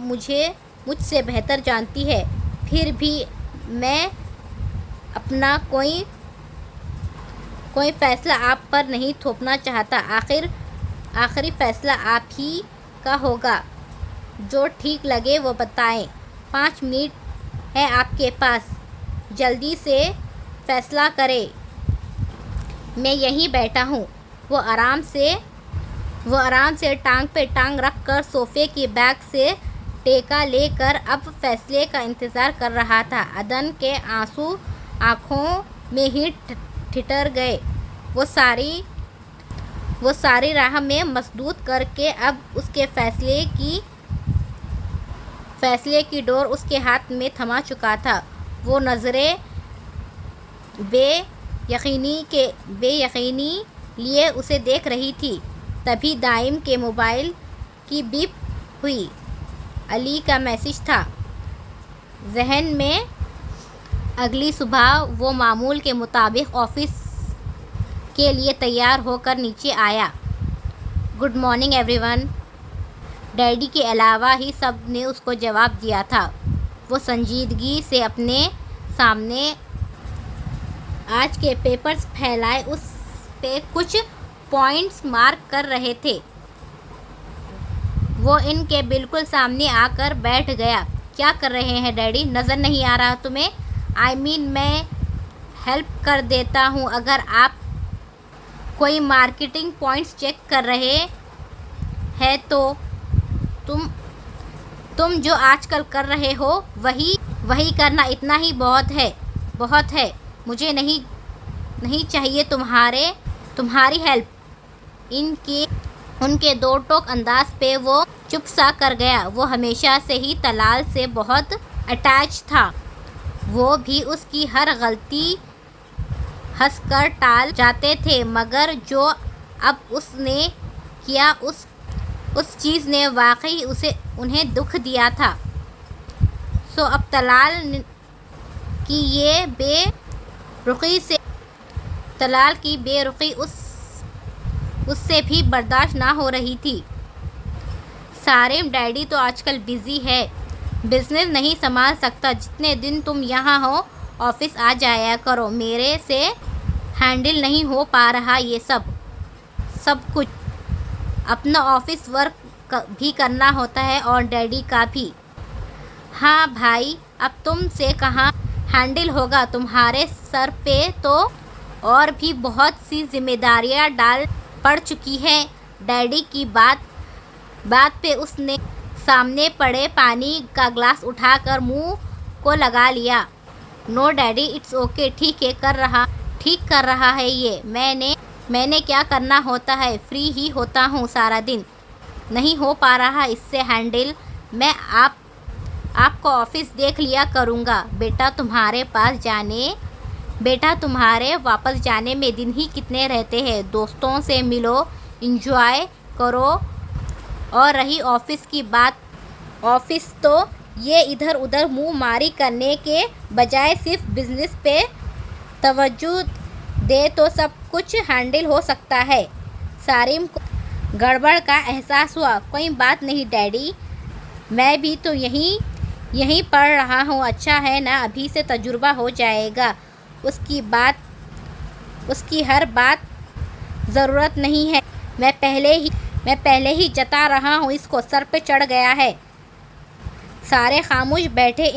مجھ سے بہتر جانتی ہیں۔ پھر بھی میں اپنا کوئی فیصلہ آپ پر نہیں تھوپنا چاہتا۔ آخری فیصلہ آپ ہی کا ہوگا۔ جو ٹھیک لگے وہ بتائیں۔ 5 منٹ ہے آپ کے پاس، جلدی سے فیصلہ کریں۔ میں یہیں بیٹھا ہوں۔ وہ آرام سے ٹانگ پہ ٹانگ رکھ کر صوفے کی بیک سے ٹیکا لے کر اب فیصلے کا انتظار کر رہا تھا۔ عدن کے آنسو آنکھوں میں ہی ٹھہر گئے۔ وہ ساری راہ میں مسدود کر کے اب اس کے فیصلے کی ڈور اس کے ہاتھ میں تھما چکا تھا۔ وہ نظریں بے یقینی لیے اسے دیکھ رہی تھی۔ تبھی دائم کے موبائل کی بیپ ہوئی۔ علی کا میسج تھا۔ ذہن میں اگلی صبح وہ معمول کے مطابق آفس کے لیے تیار ہو کر نیچے آیا۔ Good morning every one, daddy کے علاوہ ہی سب نے اس کو جواب دیا تھا۔ وہ سنجیدگی سے اپنے سامنے آج کے پیپرز پھیلائے اس پہ کچھ پوائنٹس مارک کر رہے تھے۔ وہ ان کے بالکل سامنے آ کر بیٹھ گیا۔ کیا کر رہے ہیں ڈیڈی؟ نظر نہیں آ رہا تمہیں؟ میں ہیلپ کر دیتا ہوں۔ اگر آپ کوئی مارکیٹنگ پوائنٹس چیک کر رہے ہیں تو تم جو آج کل کر رہے ہو وہی کرنا اتنا ہی بہت ہے۔ مجھے نہیں چاہیے تمہاری ہیلپ۔ ان کے دو ٹوک انداز پہ وہ چپ سا کر گیا۔ وہ ہمیشہ سے ہی طلال سے بہت اٹیچ تھا۔ وہ بھی اس کی ہر غلطی ہنس کر ٹال جاتے تھے، مگر جو اب اس نے کیا اس چیز نے واقعی انہیں دکھ دیا تھا۔ سو اب طلال کی یہ بے رخی اس سے بھی برداشت نہ ہو رہی تھی۔ سارم، ڈیڈی تو آج کل بزی ہے، بزنس نہیں سنبھال سکتا، جتنے دن تم یہاں ہو آفس آ جایا کرو، میرے سے ہینڈل نہیں ہو پا رہا یہ سب کچھ، اپنا آفس ورک بھی کرنا ہوتا ہے اور ڈیڈی کا بھی۔ ہاں بھائی، اب تم سے کہاں ہینڈل ہوگا، تمہارے سر پہ تو اور بھی بہت سی ذمہ داریاں ڈال پڑ چکی ہیں۔ ڈیڈی کی بات پہ اس نے سامنے پڑے پانی کا گلاس اٹھا کر منہ کو لگا لیا۔ نو ڈیڈی، اٹس اوکے، ٹھیک کر رہا ہے یہ، میں نے کیا کرنا ہوتا ہے، فری ہی ہوتا ہوں سارا دن، نہیں ہو پا رہا اس سے ہینڈل، میں آپ کو آفس دیکھ لیا کروں گا۔ بیٹا تمہارے واپس جانے میں دن ہی کتنے رہتے ہیں، دوستوں سے ملو، انجوائے کرو، اور رہی آفس کی بات، آفس تو یہ ادھر ادھر منہ ماری کرنے کے بجائے صرف بزنس پہ توجہ دے تو سب کچھ ہینڈل ہو سکتا ہے۔ سارم کو گڑبڑ کا احساس ہوا۔ کوئی بات نہیں ڈیڈی، میں بھی تو یہیں پڑھ رہا ہوں، اچھا ہے نا، ابھی سے تجربہ ہو جائے گا، اس کی ہر بات ضرورت نہیں ہے، میں پہلے ہی جتا رہا ہوں، اس کو سر پہ چڑھ گیا ہے۔ سارا خاموش بیٹھے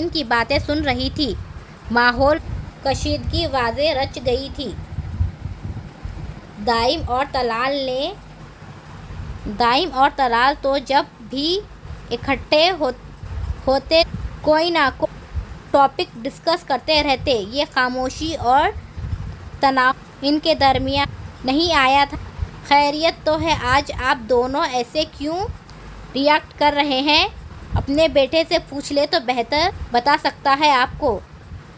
ان کی باتیں سن رہی تھی۔ ماحول کشیدگی واضح رچ گئی تھی۔ دائم اور طلال تو جب بھی اکٹھے ہوتے کوئی نہ کوئی ٹاپک ڈسکس کرتے رہتے، یہ خاموشی اور تناؤ ان کے درمیان نہیں آیا تھا۔ خیریت تو ہے، آج آپ دونوں ایسے کیوں ری ایکٹ کر رہے ہیں؟ اپنے بیٹے سے پوچھ لے تو بہتر بتا سکتا ہے آپ کو۔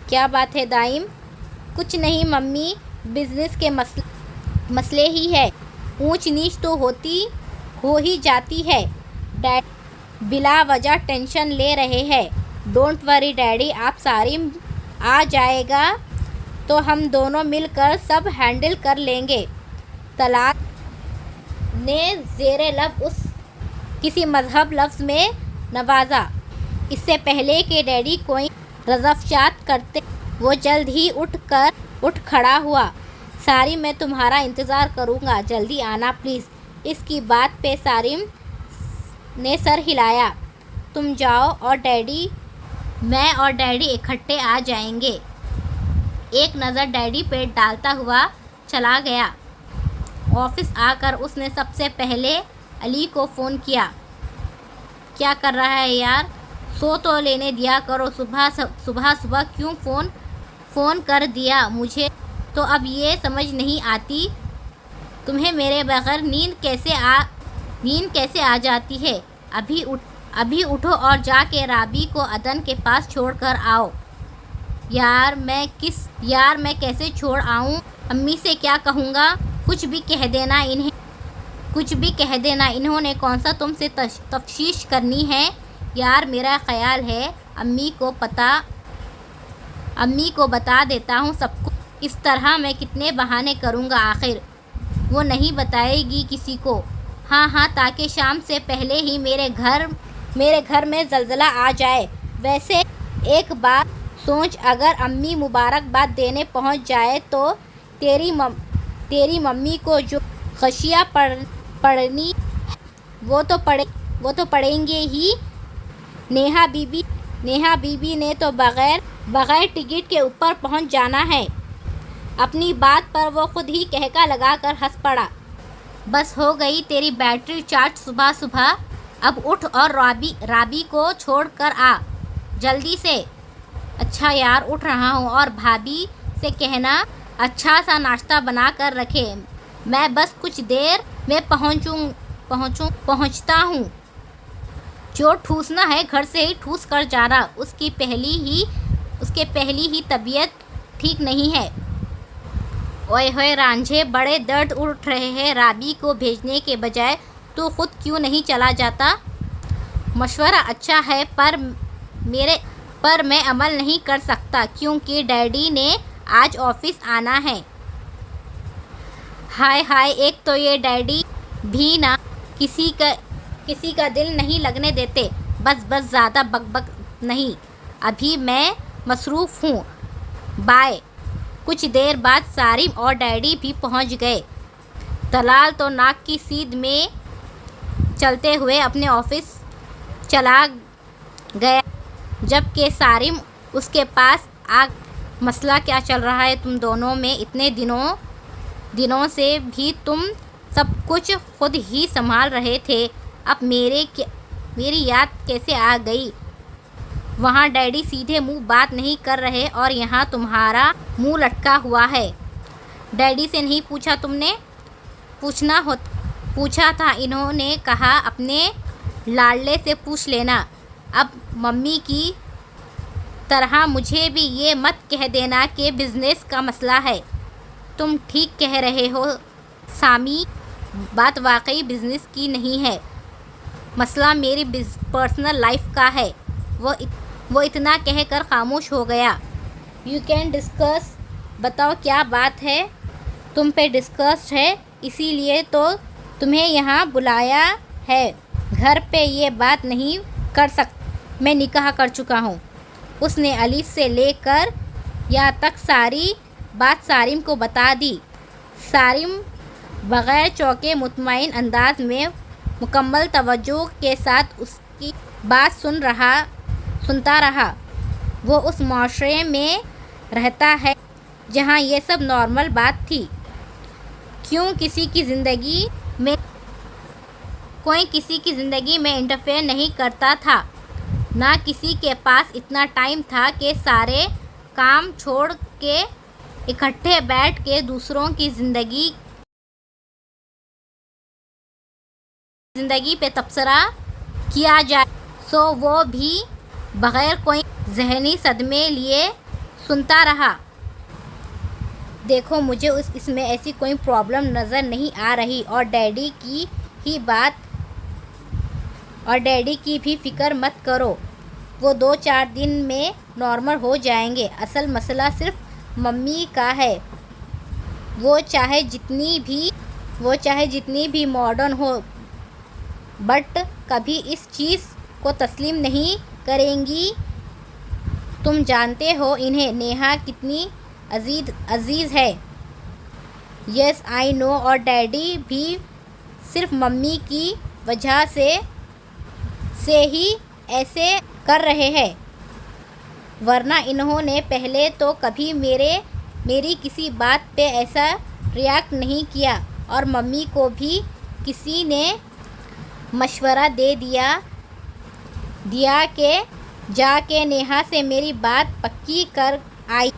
کیا بات ہے دائم؟ کچھ نہیں ممی، بزنس کے مسئلے ہی ہے، اونچ نیچ تو ہو ہی جاتی ہے، ڈیڈی بلا وجہ ٹینشن لے رہے ہیں۔ ڈونٹ وری ڈیڈی، آپ سارم آ جائے گا تو ہم دونوں مل کر سب ہینڈل کر لیں گے۔ طلال نے زیر لب کسی مہذب لفظ میں نوازا۔ اس سے پہلے کہ ڈیڈی کوئی رفچات کرتے، وہ جلد ہی اٹھ کھڑا ہوا۔ سارم، میں تمہارا انتظار کروں گا، جلدی آنا پلیز۔ اس کی بات پہ سارم نے سر ہلایا۔ تم جاؤ اور میں اور ڈیڈی اکٹھے آ جائیں گے۔ ایک نظر ڈیڈی پہ ڈالتا ہوا چلا گیا۔ آفس آ کر اس نے سب سے پہلے علی کو فون کیا۔ کیا کر رہا ہے یار، سو تو لینے دیا کرو، صبح کیوں فون کر دیا؟ مجھے تو اب یہ سمجھ نہیں آتی تمہیں میرے بغیر نیند کیسے آ جاتی ہے؟ ابھی اٹھو اور جا کے رابی کو عدن کے پاس چھوڑ کر آؤ۔ یار میں کیسے چھوڑ آؤں؟ امی سے کیا کہوں گا؟ کچھ بھی کہہ دینا، انہوں نے کون سا تم سے تفتیش کرنی ہے؟ یار میرا خیال ہے امی کو بتا دیتا ہوں سب کچھ، اس طرح میں کتنے بہانے کروں گا، آخر وہ نہیں بتائے گی کسی کو۔ ہاں، تاکہ شام سے پہلے ہی میرے گھر میں زلزلہ آ جائے۔ ویسے ایک بات سوچ، اگر امی مبارکباد دینے پہنچ جائے تو تیری ممی کو جو غشیاں پڑنی وہ تو پڑیں گے ہی۔ نیہا بی بی نے تو بغیر ٹکٹ کے اوپر پہنچ جانا ہے۔ اپنی بات پر وہ خود ہی کہکا لگا کر ہنس پڑا۔ بس ہو گئی تیری بیٹری چارج صبح، اب اٹھ اور رابی کو چھوڑ کر آ جلدی سے۔ اچھا یار، اٹھ رہا ہوں، اور بھابھی سے کہنا اچھا سا ناشتہ بنا کر رکھے، میں بس کچھ دیر میں پہنچتا ہوں۔ جو ٹھوسنا ہے گھر سے ہی ٹھوس کر جانا، اس کی پہلی ہی طبیعت ٹھیک نہیں ہے۔ اوئے ہوئے رانجھے، بڑے درد اٹھ رہے ہیں، رابی کو بھیجنے کے بجائے تو خود کیوں نہیں چلا جاتا؟ مشورہ اچھا ہے پر میں عمل نہیں کر سکتا کیونکہ ڈیڈی نے آج آفس آنا ہے۔ ہائے ہائے، ایک تو یہ ڈیڈی بھی نا کسی کا دل نہیں لگنے دیتے۔ بس زیادہ بک بک نہیں، ابھی میں مصروف ہوں، بائے۔ کچھ دیر بعد سارم اور ڈیڈی بھی پہنچ گئے۔ طلال تو ناک کی سیدھ میں چلتے ہوئے اپنے آفس چلا گیا جبکہ سارم اس کے پاس مسئلہ کیا چل رہا ہے تم دونوں میں؟ اتنے دنوں سے بھی تم سب کچھ خود ہی سنبھال رہے تھے، اب میری یاد کیسے آ گئی؟ وہاں ڈیڈی سیدھے منہ بات نہیں کر رہے اور یہاں تمہارا منہ لٹکا ہوا ہے۔ ڈیڈی سے نہیں پوچھا تم نے؟ پوچھا تھا، انہوں نے کہا اپنے لاڈلے سے پوچھ لینا۔ اب ممی کی طرح مجھے بھی یہ مت کہہ دینا کہ بزنس کا مسئلہ ہے۔ تم ٹھیک کہہ رہے ہو سامی، بات واقعی بزنس کی نہیں ہے، مسئلہ میری پرسنل لائف کا ہے۔ وہ اتنا کہہ کر خاموش ہو گیا۔ یو کین ڈسکس، بتاؤ کیا بات ہے؟ تم پہ ڈسکسڈ ہے، اسی لیے تو تمہیں یہاں بلایا ہے۔ گھر پہ یہ بات نہیں کر سکتے، میں نکاح کر چکا ہوں۔ اس نے الف سے لے کر یا تک ساری بات سارم کو بتا دی۔ سارم بغیر چونکے مطمئن انداز میں مکمل توجہ کے ساتھ اس کی بات سنتا رہا۔ وہ اس معاشرے میں رہتا ہے جہاں یہ سب نارمل بات تھی۔ کوئی کسی کی زندگی میں انٹرفیئر نہیں کرتا تھا، نہ کسی کے پاس اتنا ٹائم تھا کہ سارے کام چھوڑ کے اکٹھے بیٹھ کے دوسروں کی زندگی پہ تبصرہ کیا جائے، سو وہ بھی بغیر کوئی ذہنی صدمے لیے سنتا رہا۔ دیکھو، مجھے اس میں ایسی کوئی پرابلم نظر نہیں آ رہی، اور ڈیڈی کی بھی فکر مت کرو، وہ 2-4 دن میں نارمل ہو جائیں گے۔ اصل مسئلہ صرف ممی کا ہے، وہ چاہے جتنی بھی ماڈرن ہو بٹ کبھی اس چیز کو تسلیم نہیں کریں گی۔ تم جانتے ہو انہیں نیہا کتنی عزیز ہے۔ یس آئی نو، اور ڈیڈی بھی صرف ممی کی وجہ سے ہی ایسے کر رہے ہیں، ورنہ انہوں نے پہلے تو کبھی میری کسی بات پہ ایسا ریئیکٹ نہیں کیا، اور ممی کو بھی کسی نے مشورہ دے دیا کہ جا کے نیہا سے میری بات پکی کر آئی۔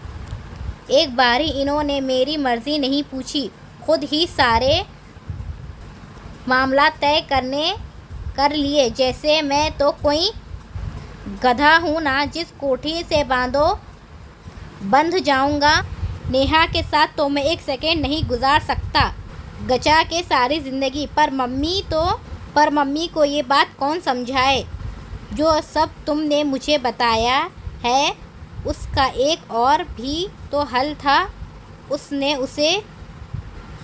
ایک باری انہوں نے میری مرضی نہیں پوچھی، خود ہی سارے معاملات طے کر لیے، جیسے میں تو کوئی گدھا ہوں نا جس کوٹھی سے بندھ جاؤں گا۔ نیہا کے ساتھ تو میں ایک سیکنڈ نہیں گزار سکتا، گچا کے ساری زندگی۔ پر ممی کو یہ بات کون سمجھائے؟ جو سب تم نے مجھے بتایا ہے اس کا ایک اور بھی تو حل تھا،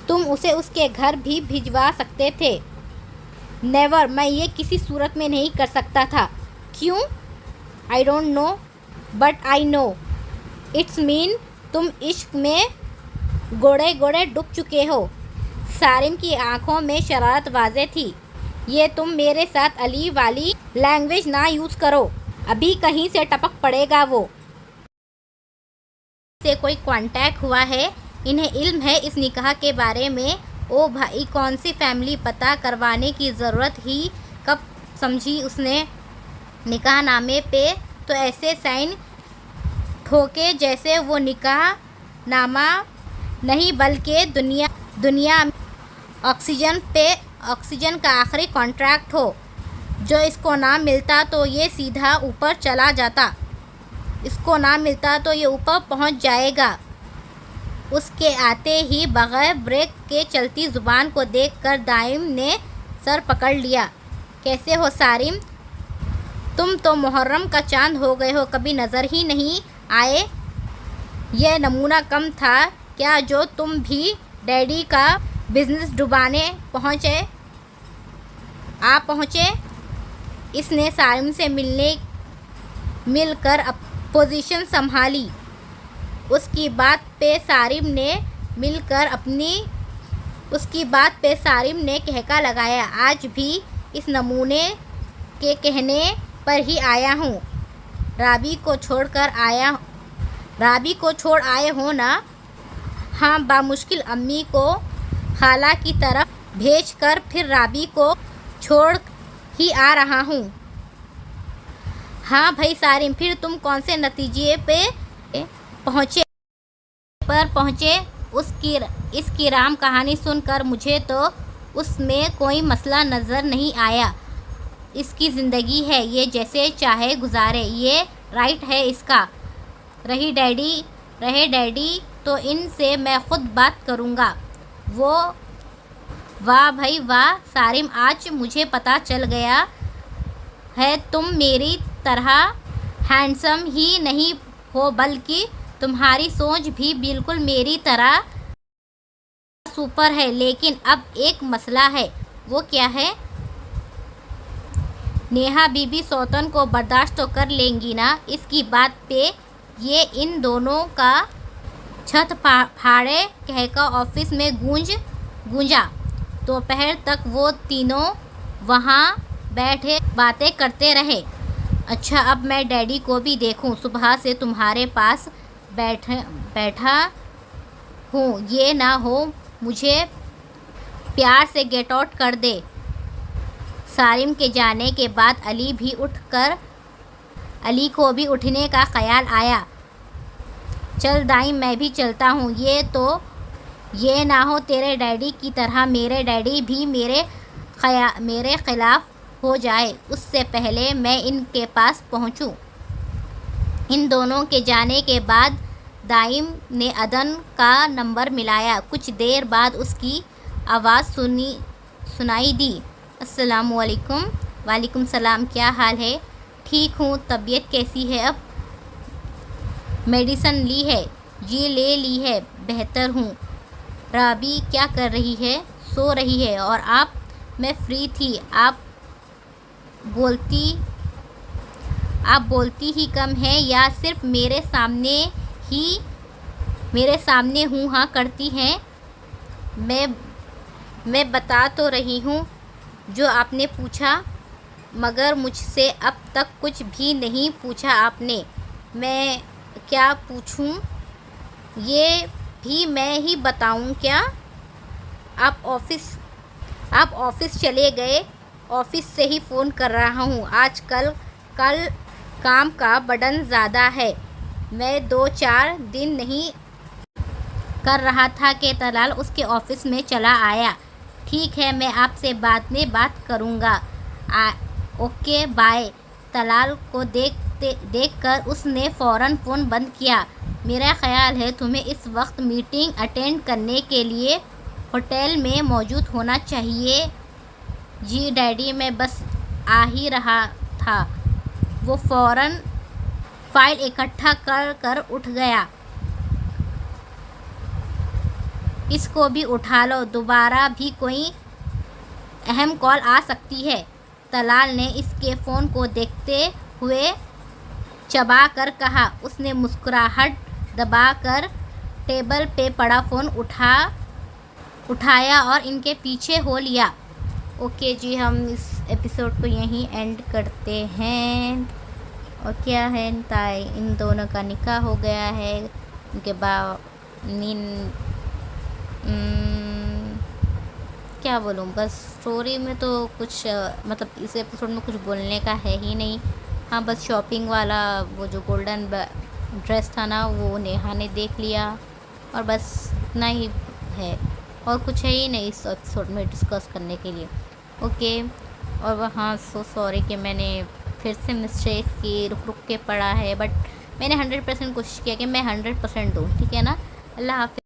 تم اسے اس کے گھر بھی بھجوا سکتے تھے۔ نیور، میں یہ کسی صورت میں نہیں کر سکتا تھا۔ کیوں؟ I don't know but I know it's مین تم عشق میں گوڑے ڈوب چکے ہو۔ سارم کی آنکھوں میں شرارت واضح تھی۔ یہ تم میرے ساتھ علی والی لینگویج نہ یوز کرو، ابھی کہیں سے ٹپک پڑے گا۔ وہ سے کوئی کانٹیکٹ ہوا ہے؟ انہیں علم ہے اس نکاح کے بارے میں؟ او بھائی، کون سی فیملی؟ پتہ کروانے کی ضرورت ہی کب سمجھی اس نے؟ نکاح نامے پہ تو ایسے سائن ٹھوکے جیسے وہ نکاح نامہ نہیں بلکہ دنیا میں آکسیجن کا آخری کانٹریکٹ ہو، جو اس کو نہ ملتا تو یہ سیدھا اوپر چلا جاتا، اس کو نہ ملتا تو یہ اوپر پہنچ جائے گا۔ اس کے آتے ہی بغیر بریک کے چلتی زبان کو دیکھ کر دائم نے سر پکڑ لیا۔ کیسے ہو سارم؟ تم تو محرم کا چاند ہو گئے ہو، کبھی نظر ہی نہیں آئے۔ یہ نمونہ کم تھا کیا جو تم بھی ڈیڈی کا بزنس ڈبانے پہنچے؟ اس نے سارم سے مل کر پوزیشن سنبھالی۔ اس کی بات پہ سارم نے کہکا لگایا، آج بھی اس نمونے کے کہنے پر ہی آیا ہوں۔ رابی کو چھوڑ آئے ہو نا؟ ہاں، بامشکل امی کو خالہ کی طرف بھیج کر پھر رابی کو چھوڑ ہی آ رہا ہوں۔ ہاں بھائی سارم، پھر تم کون سے نتیجے پہ پہنچے؟ اس کی رام کہانی سن کر مجھے تو اس میں کوئی مسئلہ نظر نہیں آیا۔ اس کی زندگی ہے، یہ جیسے چاہے گزارے، یہ رائٹ ہے اس کا۔ رہے ڈیڈی تو ان سے میں خود بات کروں گا۔ واہ بھائی واہ سارم، آج مجھے پتہ چل گیا ہے تم میری طرح ہینڈسم ہی نہیں ہو بلکہ تمہاری سوچ بھی بالکل میری طرح سپر ہے۔ لیکن اب ایک مسئلہ ہے۔ وہ کیا ہے؟ نیہا بی بی سوتن کو برداشت تو کر لیں گی نا؟ اس کی بات پہ یہ ان دونوں کا چھت پھاڑے کہکا آفس میں گونجا۔ دوپہر تک وہ تینوں وہاں بیٹھے باتیں کرتے رہے۔ اچھا، اب میں ڈیڈی کو بھی دیکھوں، صبح سے تمہارے پاس بیٹھا ہوں، یہ نہ ہو مجھے پیار سے گیٹ آؤٹ کر دے۔ سارم کے جانے کے بعد علی کو بھی اٹھنے کا خیال آیا۔ چل دائم، میں بھی چلتا ہوں۔ یہ نہ ہو تیرے ڈیڈی کی طرح میرے ڈیڈی بھی میرے خلاف ہو جائے، اس سے پہلے میں ان کے پاس پہنچوں۔ ان دونوں کے جانے کے بعد دائم نے عدن کا نمبر ملایا۔ کچھ دیر بعد اس کی آواز سنائی دی، السلام علیکم۔ وعلیکم السلام، کیا حال ہے؟ ٹھیک ہوں، طبیعت کیسی ہے اب؟ میڈیسن لی ہے؟ جی لے لی ہے، بہتر ہوں۔ رابی کیا کر رہی ہے؟ سو رہی ہے۔ اور آپ؟ میں فری تھی۔ آپ بولتی ہی کم ہیں یا صرف میرے سامنے ہوں ہاں کرتی ہیں؟ میں بتا تو رہی ہوں جو آپ نے پوچھا، مگر مجھ سے اب تک کچھ بھی نہیں پوچھا آپ نے۔ میں کیا پوچھوں؟ یہ بھی میں ہی بتاؤں کیا؟ آپ آفس چلے گئے؟ آفس سے ہی فون کر رہا ہوں، آج کل کام کا برڈن زیادہ ہے۔ میں 2-4 دن نہیں کر رہا تھا کہ طلال اس کے آفس میں چلا آیا۔ ٹھیک ہے، میں آپ سے بعد میں بات کروں گا۔ Okay bye. طلال کو دیکھ کر اس نے فوراً فون بند کیا۔ میرا خیال ہے تمہیں اس وقت میٹنگ اٹینڈ کرنے کے لیے ہوٹل میں موجود ہونا چاہیے۔ جی ڈیڈی، میں بس آ ہی رہا تھا۔ وہ فوراً فائل اکٹھا کر اٹھ گیا۔ اس کو بھی اٹھا لو، دوبارہ بھی کوئی اہم کال آ سکتی ہے۔ طلال نے اس کے فون کو دیکھتے ہوئے چبا کر کہا۔ اس نے مسکراہٹ دبا کر ٹیبل پہ پڑا فون اٹھایا اور ان کے پیچھے ہو لیا۔ اوکے جی، ہم اس ایپیسوڈ کو یہیں اینڈ کرتے ہیں۔ اور کیا ہے، ان دونوں کا نکاح ہو گیا ہے، ان کے کیا بولوں، بس اسٹوری میں تو کچھ مطلب اس ایپیسوڈ میں کچھ بولنے کا ہے ہی نہیں۔ ہاں، بس شاپنگ والا وہ جو گولڈن ڈریس تھا نا، وہ نیہا نے دیکھ لیا، اور بس اتنا ہی ہے، اور کچھ ہے ہی نہیں اس ایپیسوڈ میں ڈسکس کرنے کے لیے۔ اوکے، اور وہاں سو سوری کہ میں نے پھر سے مسٹیک کی، رک کے پڑھا ہے، بٹ میں نے 100% کوشش کیا کہ میں 100% دوں، ٹھیک ہے نا۔ اللہ حافظ۔